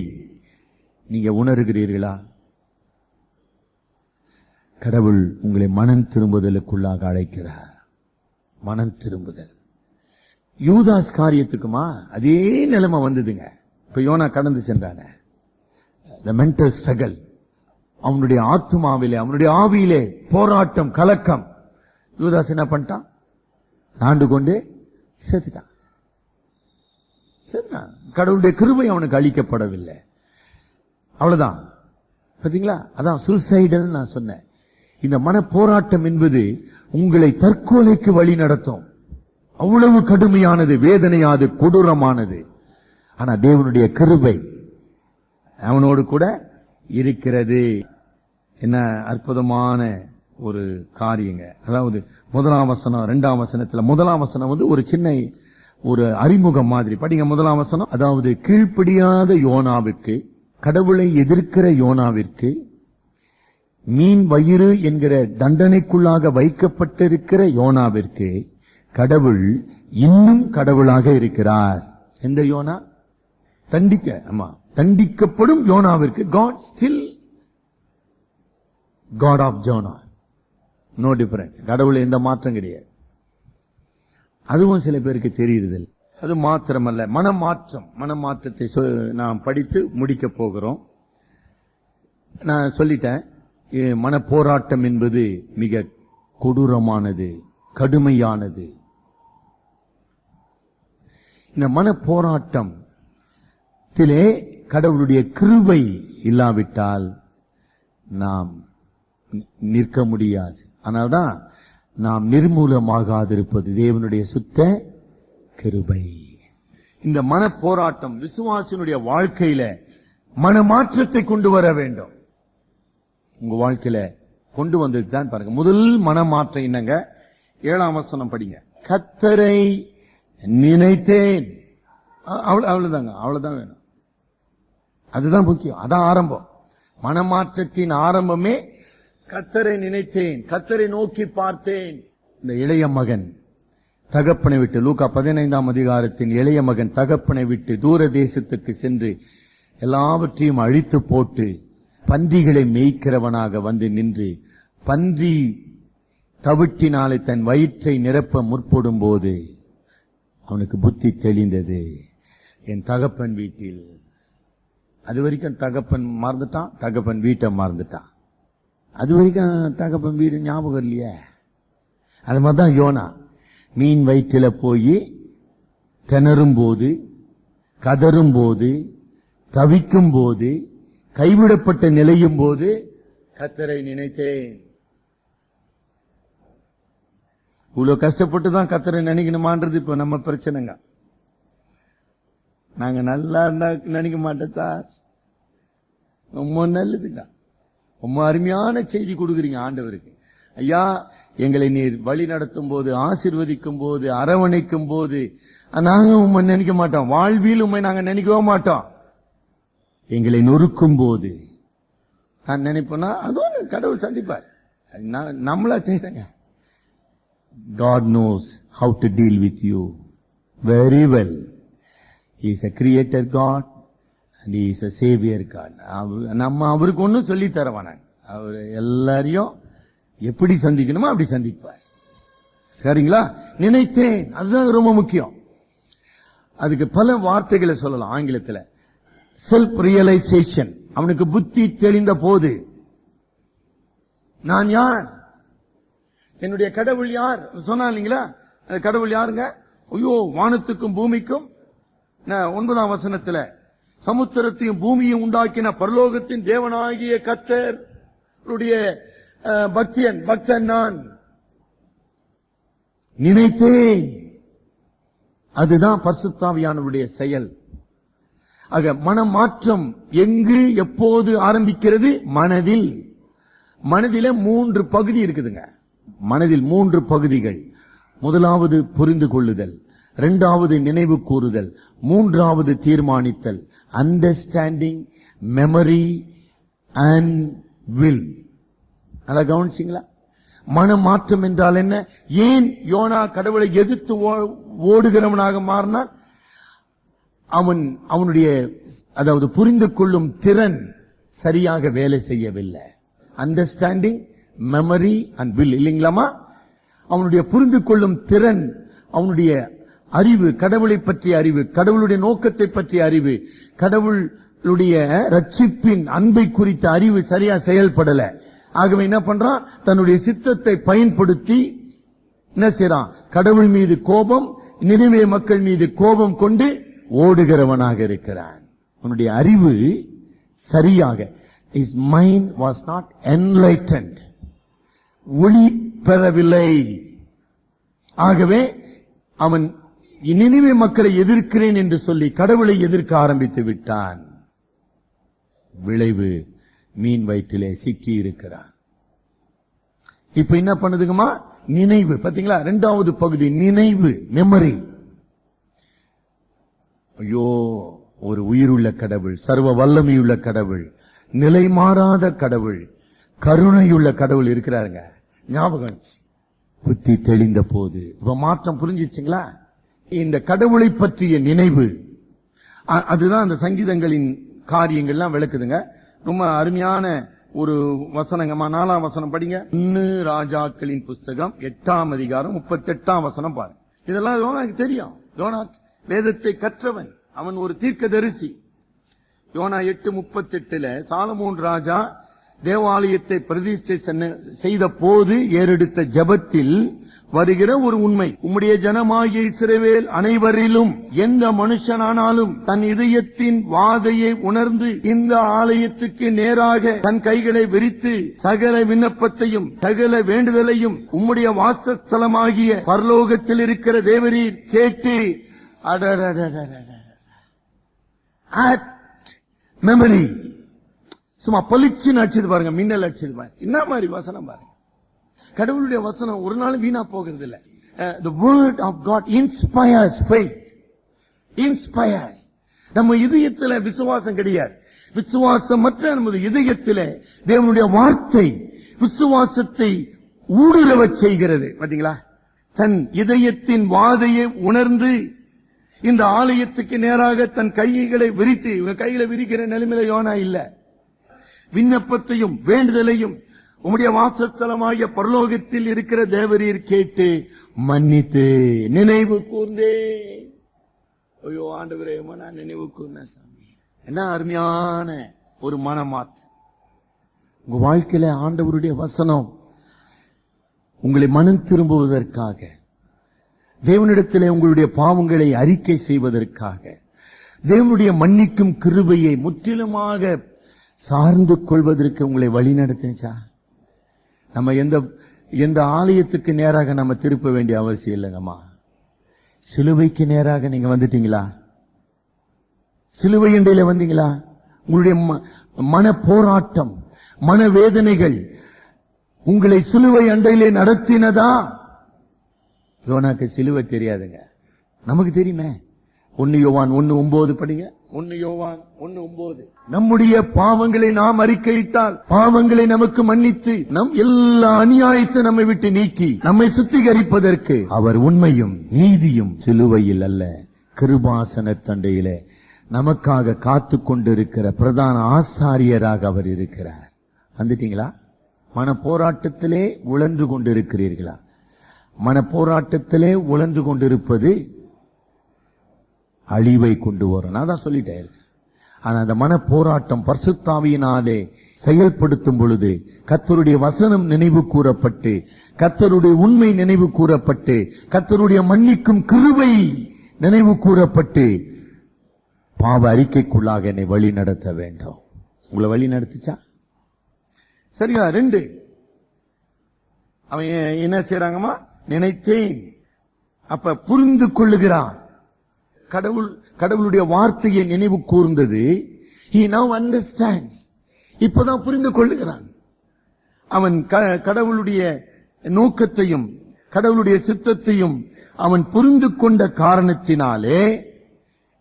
நீங்க உணர்கிறீர்களா? கடவுள் உங்களை மனம் திரும்புதலுக்குள்ளாக அழைக்கிறார். மனம் திரும்புதல். யூதாஸ் காரியத்துக்குமா அதே நிலைமை வந்ததுங்க. இப்ப யோனா கடந்து சென்றான மென்டல் ஸ்ட்ரகல், அவனுடைய ஆத்மாவிலே, அவனுடைய ஆவியிலே போராட்டம், கலக்கம். யூதாஸ் என்ன பண்ணிட்டான்? ஆண்டு கொண்டு செத்துட்டான். கடவுளுடைய கிருபை அவனுக்கு அளிக்கப்படவில்லை. அவ்வளவுதான். பாத்தீங்களா? அதான் சூசைடல் நான் சொன்னேன். இந்த மன போராட்டம் என்பது உங்களை தற்கொலைக்கு வழி நடத்தும். அவ்வளவு கடுமையானது, வேதனையாது, கொடூரமானது. ஆனா தேவனுடைய கிருபை அவனோடு கூட இருக்கிறது. என்ன அற்புதமான ஒரு காரியங்க. அதாவது 1ஆம் வசனம் 2ஆம் வசனத்துல 1ஆம் வசனம் ஒரு சின்ன ஒரு அறிமுகம் மாதிரி படிங்க. 1ஆம் வசனம், அதாவது கீழ்ப்படியாத யோனாவிற்கு, கடவுளை எதிர்க்கிற யோனாவிற்கு, மீன் வயிறு என்கிற தண்டனைக்குள்ளாக வைக்கப்பட்டிருக்கிற யோனாவிற்கு கடவுள் இன்னும் கடவுளாக இருக்கிறார். எந்த யோனா? தண்டிக்கப்படும் யோனாவிற்கு God still God of Jonah. No difference. கடவுள் எந்த மாற்றம் கிடையாது. அதுவும் சில பேருக்கு தெரியுதல். அது மாத்திரமல்ல, மனமாற்றத்தை நாம் படித்து முடிக்க போகிறோம். நான் சொல்லிட்டேன், மன போராட்டம் என்பது மிக கொடூரமானது, கடுமையானது. இந்த மன போராட்டத்திலே கடவுளுடைய கிருபை இல்லாவிட்டால் நாம் நிற்க முடியாது. ஆனால்தான் நாம் நிர்மூலமாகாதிருப்பது தேவனுடைய சுத்த கிருபை. இந்த மன போராட்டம் விசுவாசினுடைய வாழ்க்கையில மனமாற்றத்தை கொண்டு வர வேண்டும். உங்க வாழ்க்கையில கொண்டு வந்தது தான் பாருங்க. முதல் மனமாற்றம் என்னங்க? 7ஆம் வசனம் படிங்க. கர்த்தரை நினைத்தேன். அவ்வளவுதாங்க, அவ்வளவுதான் வேணும். அதுதான் முக்கியம், அதான் ஆரம்பம். மனமாற்றத்தின் ஆரம்பமே கர்த்தரை நினைத்தேன், கர்த்தரை நோக்கி பார்த்தேன். இந்த இளைய மகன் தகப்பனை விட்டு, லூக்கா 15ஆம் அதிகாரத்தின் இளைய மகன் தகப்பனை விட்டு தூர தேசத்துக்கு சென்று எல்லாவற்றையும் அழித்து போட்டு பன்றிகளை மேய்க்கிறவனாக வந்து நின்று பன்றி தவிட்டினாலே தன் வயிற்றை நிரப்ப முற்படும் போது அவனுக்கு புத்தி தெளிந்தது. என் தகப்பன் வீட்டில், அது வரைக்கும் தகப்பன் மறந்துட்டான், தகப்பன் வீட்டை மறந்துட்டான். அது வரைக்கும் தகப்பன் வீடு ஞாபகம் இல்லையே. அது மாதிரிதான் யோனா மீன் வயிற்றில போய் திணறும் போது, கதறும் போது, தவிக்கும் போது, கைவிடப்பட்ட நிலையும் போது கர்த்தரை நினைத்தேன். இவ்வளவு கஷ்டப்பட்டு தான் கர்த்தரை நினைக்கணுமான்றது இப்ப நம்ம பிரச்சனைங்க. நாங்க நல்லா இருந்தா நினைக்க மாட்டோம் சார். ரொம்ப நல்லதுங்க, ரொம்ப அருமையான செய்தி கொடுக்குறீங்க ஆண்டவருக்கு. ஐயா, எங்களை நீர் வழி நடத்தும் போது, ஆசீர்வதிக்கும் போது, அரவணைக்கும் போது நாங்க உண்மை நினைக்க மாட்டோம். வாழ்வில் உண்மை நாங்க நினைக்கவே மாட்டோம். எங்களை நொறுக்கும் போது நான் நினைப்போனா அதுவும் கடவுள் சந்திப்பார். நம்மளா செய்யறேங்க. God knows how to deal with you very well. He is a creator God and He is a savior God. நம்ம அவருக்கு ஒன்னும் சொல்லி தரவானாங்க. அவர் எல்லாரையும் எப்படி சந்திக்கணுமோ அப்படி சந்திப்பார். சரிங்களா? நினைத்தேன், அதுதான் ரொம்ப முக்கியம். அதுக்கு பல வார்த்தைகளை சொல்லலாம் ஆங்கிலத்தில். Self realisation. அவனுக்கு புத்தி தெளிந்த போது, நான் யார், என்னுடைய கடவுள் யார் சொன்னா இல்லைங்களா? அந்த கடவுள் யாருங்க? ஐயோ, வானத்துக்கும் பூமிக்கும், 9ஆம் வசனத்துல சமுத்திரத்தையும் பூமியும் உண்டாக்கின பரலோகத்தின் தேவனாகிய கர்த்தருடைய பக்தன் நான். நினைத்தேன். அதுதான் பரிசுத்த ஆவியானவருடைய செயல். ஆக மனமாற்றம் எங்கு எப்போது ஆரம்பிக்கிறது? மனதில். மனதில 3 பகுதி இருக்குதுங்க. மனதில் 3 பகுதிகள். முதலாவது புரிந்து கொள்ளுதல், 2வது நினைவு கூறுதல், 3வது தீர்மானித்தல். Understanding, memory and will. நல்லா கவனிச்சிங்களா? மனமாற்றம் என்றால் என்ன? ஏன் யோனா கடவுளை எதிர்த்து ஓடுகிறவனாக மாறினான்? அவனுடைய அதாவது புரிந்து கொள்ளும் திறன் சரியாக வேலை செய்யவில்லை. அண்டர்ஸ்டாண்டிங், மெமரி அண்ட் வில், இல்லைங்களாமா? அவனுடைய புரிந்து கொள்ளும் திறன், அவனுடைய அறிவு, கடவுளை பற்றிய அறிவு, கடவுளுடைய நோக்கத்தை பற்றிய அறிவு, கடவுளுடைய ரட்சிப்பின் அன்பை குறித்த அறிவு சரியா செயல்படல. ஆகவே என்ன பண்றான்? தன்னுடைய சித்தத்தை பயன்படுத்தி என்ன செய்யறான்? கடவுள் மீது கோபம், நினிவே மக்கள் மீது கோபம் கொண்டு ஓடுகிறவனாக இருக்கிறான். அவனுடைய அறிவு சரியாக, his mind was not enlightened, ஒளி பெறவில்லை. ஆகவே அவன் நினிவே மக்களை எதிர்க்கிறேன் என்று சொல்லி கடவுளை எதிர்க்க ஆரம்பித்து விட்டான். விளைவு மீன் வயிற்றிலே சிக்கி இருக்கிறான். இப்ப என்ன பண்ணுதுங்கம்மா? நினைவு. பாத்தீங்களா? இரண்டாவது பகுதி நினைவு, மெமரி. ஐயோ, ஒரு உயிருள்ள கடவுள், சர்வ வல்லமையுள்ள கடவுள், நிலை மாறாத கடவுள், கருணையுள்ள கடவுள் இருக்கிறாருங்க. ஞாபகம் புத்தி தெளிந்த போது இப்ப மாற்றம் புரிஞ்சிச்சுங்களா? இந்த கடவுளை பற்றிய நினைவு, அதுதான் அந்த சங்கீதங்களின் காரியங்கள்லாம் விளக்குதுங்க. ரொம்ப அருமையான ஒரு வசனங்கம்மா. 4ஆம் வசனம் படிங்க. 1 ராஜாக்களின் புஸ்தகம் 8ஆம் அதிகாரம் 38ஆம் வசனம் பாருங்க. இதெல்லாம் யோனாக்கு தெரியும். யோனா வேதத்தை கற்றவன், அவன் ஒரு தீர்க்கதரிசி. யோனா 8:38 சாலமோன் ராஜா தேவாலயத்தை பிரதிஷ்டை செய்த போது ஏறெடுத்த ஜெபத்தில் வருகிற ஒரு உண்மை, உம்முடைய ஜனமாகிய இஸ்ரவேல் அனைவரிலும் எந்த மனுஷனானாலும் தன் இதயத்தின் வாதையை உணர்ந்து இந்த ஆலயத்துக்கு நேராக தன் கைகளை விரித்து சகல விண்ணப்பத்தையும் சகல வேண்டுதலையும் உம்முடைய வாசஸ்தலமாகிய பரலோகத்தில் இருக்கிற தேவரீர் கேட்டு மெமரி சும்மா பளிச்சுன்னு அடிச்சது பாருங்க, மின்னல் அடிச்சது பாருங்க. என்ன மாதிரி வசனம் பாருங்க. கடவுளுடைய வசனம் ஒரு நாள் வீணா போகிறது இல்ல. The word of God inspires faith. Inspires. நம்ம இதயத்துல விசுவாசம் கிடையாது. விசுவாசமற்ற நமது இதயத்திலே தேவனுடைய வார்த்தை விசுவாசத்தை ஊடுருவச் செய்கிறது. பாத்தீங்களா? தன் இதயத்தின் வாதையை உணர்ந்து இந்த ஆலயத்துக்கு நேராக தன் கைகளை விரித்து, இவங்க கையில விரிக்கிற நிலைமையில யோனா இல்ல. விண்ணப்பத்தையும் வேண்டுதலையும் உம்முடைய வாசஸ்தலமாகிய பரலோகத்தில் இருக்கிற தேவரீர் கேட்டு மன்னித்து நினைவு கூர்ந்தே. ஐயோ ஆண்டவரே, நான் நினைவு கூர்ந்தேன் சாமி. என்ன அருமையான ஒரு மனமாற்று. உங்க வாழ்க்கையில ஆண்டவருடைய வசனம் உங்களை மனம் திரும்புவதற்காக, தேவனிடத்திலே உங்களுடைய பாவங்களை அறிக்கை செய்வதற்காக, தேவனுடைய மன்னிக்கும் கிருபையை முற்றிலுமாக சார்ந்து கொள்வதற்கு உங்களை வழி நடத்துச்சா? நம்ம எந்த ஆலயத்துக்கு நேராக நம்ம திருப்ப வேண்டிய அவசியம் இல்லைங்கம்மா. சிலுவைக்கு நேராக நீங்க வந்துட்டீங்களா? சிலுவை அண்டையில வந்தீங்களா? உங்களுடைய மன போராட்டம், மனவேதனைகள் உங்களை சிலுவை அண்டையிலே நடத்தினதா? யோனாக்கு சிலுவை தெரியாதுங்க, நமக்கு தெரியுமே. 1 யோவான் 1:9 படிங்க. 1 யோவான் 1:9. நம்முடைய பாவங்களை நாம் அறிக்கையிட்டால் பாவங்களை நமக்கு மன்னித்து நம் எல்லா அநியாயத்தை நம்மை விட்டு நீக்கி நம்மை சுத்திகரிப்பதற்கு அவர் உண்மையும் நீதியும் சிலுவையில் அல்ல கிருபாசன தண்டையிலே நமக்காக காத்து கொண்டிருக்கிற பிரதான ஆசாரியராக அவர் இருக்கிறார். வந்துட்டீங்களா? மன போராட்டத்திலே உழன்று கொண்டிருக்கிறீர்களா? மன போராட்டத்திலே உழன்று கொண்டிருப்பது அழிவை கொண்டு வரும். நான் தான் சொல்லிட்டேன். ஆனா அந்த மன போராட்டம் பரிசுத்தாவியினாலே செயல்படுத்தும் பொழுது கர்த்தருடைய வசனம் நினைவு கூறப்பட்டு, கர்த்தருடைய உண்மை நினைவு கூறப்பட்டு, கர்த்தருடைய மன்னிக்கும் கிருபை நினைவு கூறப்பட்டு பாவ அறிக்கைக்குள்ளாக என்னை வழி நடத்த வேண்டும். உங்களை வழி நடத்துச்சா? சரியா? 2 அவன் என்ன செய்யறாங்கம்மா? நினைத்தேன். அப்ப புரிந்து கொள்ளுகிறான். கடவுளுடைய வார்த்தையை நினைவு கூர்ந்தது. He now understands. இப்பதான் புரிந்து கொள்ளுகிறான். அவன் கடவுளுடைய நோக்கத்தையும் கடவுளுடைய சித்தத்தையும் அவன் புரிந்து கொண்ட காரணத்தினாலே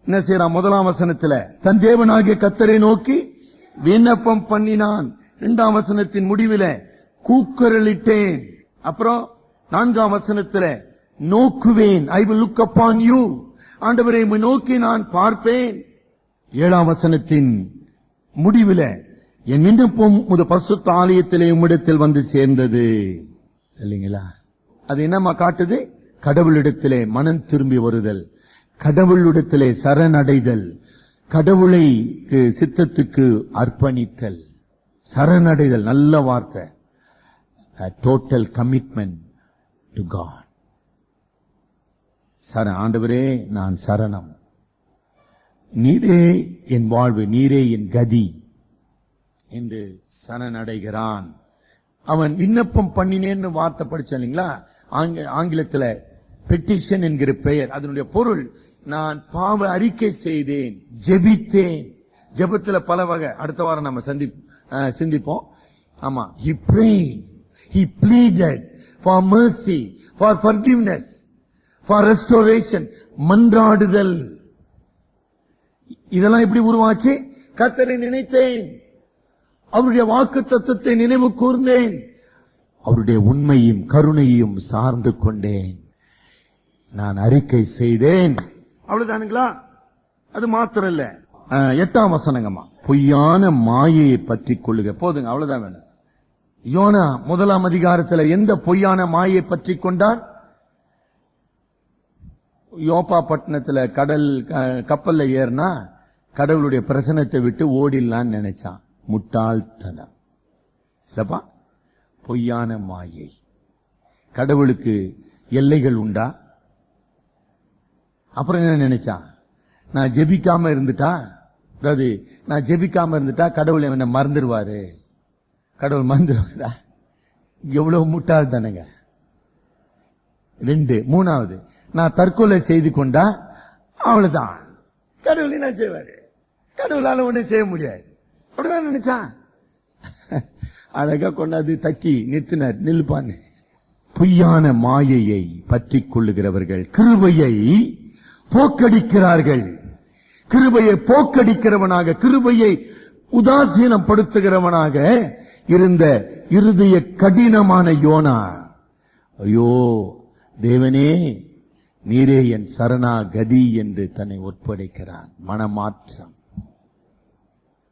என்ன செய்யறான்? 1ஆம் வசனத்துல தன் தேவனாகிய கர்த்தரை நோக்கி விண்ணப்பம் பண்ணினான். 2ஆம் வசனத்தின் முடிவில கூக்குரலிட்டேன். அப்புறம் 4ஆம் வசனத்துல நோக்குவேன். I will look upon you. ஆண்டவரை நோக்கி நான் பார்ப்பேன். 7ஆம் வசனத்தின் முடிவில என் விண்ணப்பம் உமது பரிசுத்த ஆலயத்திலே உம்மிடத்தில் வந்து சேர்ந்தது. இல்லைங்களா? அது என்னமா காட்டுது? கடவுளிடத்திலே மனம் திரும்பி வருதல், கடவுளிடத்திலே சரணடைதல், கடவுளை சித்தத்துக்கு அர்ப்பணித்தல், சரணடைதல். நல்ல வார்த்தை. Total commitment to God. ஆண்டவரே நான் சரணம், நீரே என் வாழ்வு, நீரே என் கதி என்று சரணடைகிறான். அவன் விண்ணப்பம் பண்ணினேன்னு வார்த்தை படிச்ச இல்லைங்களா? ஆங்கிலத்தில் பெட்டிஷன் என்கிற பெயர். அதனுடைய பொருள் நான் பாவ அறிக்கை செய்தேன், ஜெபித்தேன். ஜெபத்தில் பல வகை, அடுத்த வாரம் நம்ம சிந்திப்போம். ஆமா, he prayed, he pleaded for mercy, for forgiveness, for restoration. மன்றாடுதல். இதெல்லாம் எப்படி உருவாச்சு? கர்த்தரை நினைத்தேன், அவருடைய வாக்கு தத்தத்தை நினைவு கூர்ந்தேன், அவருடைய உண்மையும் கருணையும் சார்ந்து கொண்டேன், நான் அறிக்கை செய்தேன். அவ்வளவுதானுங்களா? அது மாத்திரம் இல்ல. 8ஆம் வசனங்கம்மா, பொய்யான மாயையை பற்றி கொள்ளுக. போதுங்க, அவ்வளவுதான் வேணும். யோனா 1ஆம் அதிகாரத்தில் எந்த பொய்யான மாயை பற்றி கொண்டான்? யோப்பா பட்டணத்துல கப்பல்ல ஏறினா கடவுளுடைய பிரசனத்தை விட்டு ஓடிடலான்னு நினைச்சான். முட்டாள்தனம் இல்லப்பா, பொய்யான மாயை. கடவுளுக்கு எல்லைகள் உண்டா? அப்புறம் என்ன நினைச்சான்? நான் ஜெபிக்காம இருந்துட்டா, அதாவது நான் ஜெபிக்காம இருந்துட்டா கடவுள் என்ன மறந்துடுவாரு. கடவுள் மறந்துடுவாரா? எவ்வளவு முட்டாள் தானங்க. 2. 3வது, நான் தற்கொலை செய்து கொண்டா அவ்வளவுதான், கடவுள் என்ன செய்வாரு? கடவுளால ஒன்றும் செய்ய முடியாது. அப்படிதான் நினைச்சான். அழகா கொண்டாது தக்கி நிறுத்தினார், நில்லுப்பான்னு. பொய்யான மாயையை பற்றி கொள்ளுகிறவர்கள் கிருபையை போக்கடிக்கிறார்கள். கிருபையை போக்கடிக்கிறவனாக, கிருபையை உதாசீனப்படுத்துகிறவனாக இருந்த இருதய கடினமான யோனா, ஐயோ தேவனே நீரே என் சரணா கதி என்று தன்னை ஒப்படைக்கிறான். மனமாற்றம்.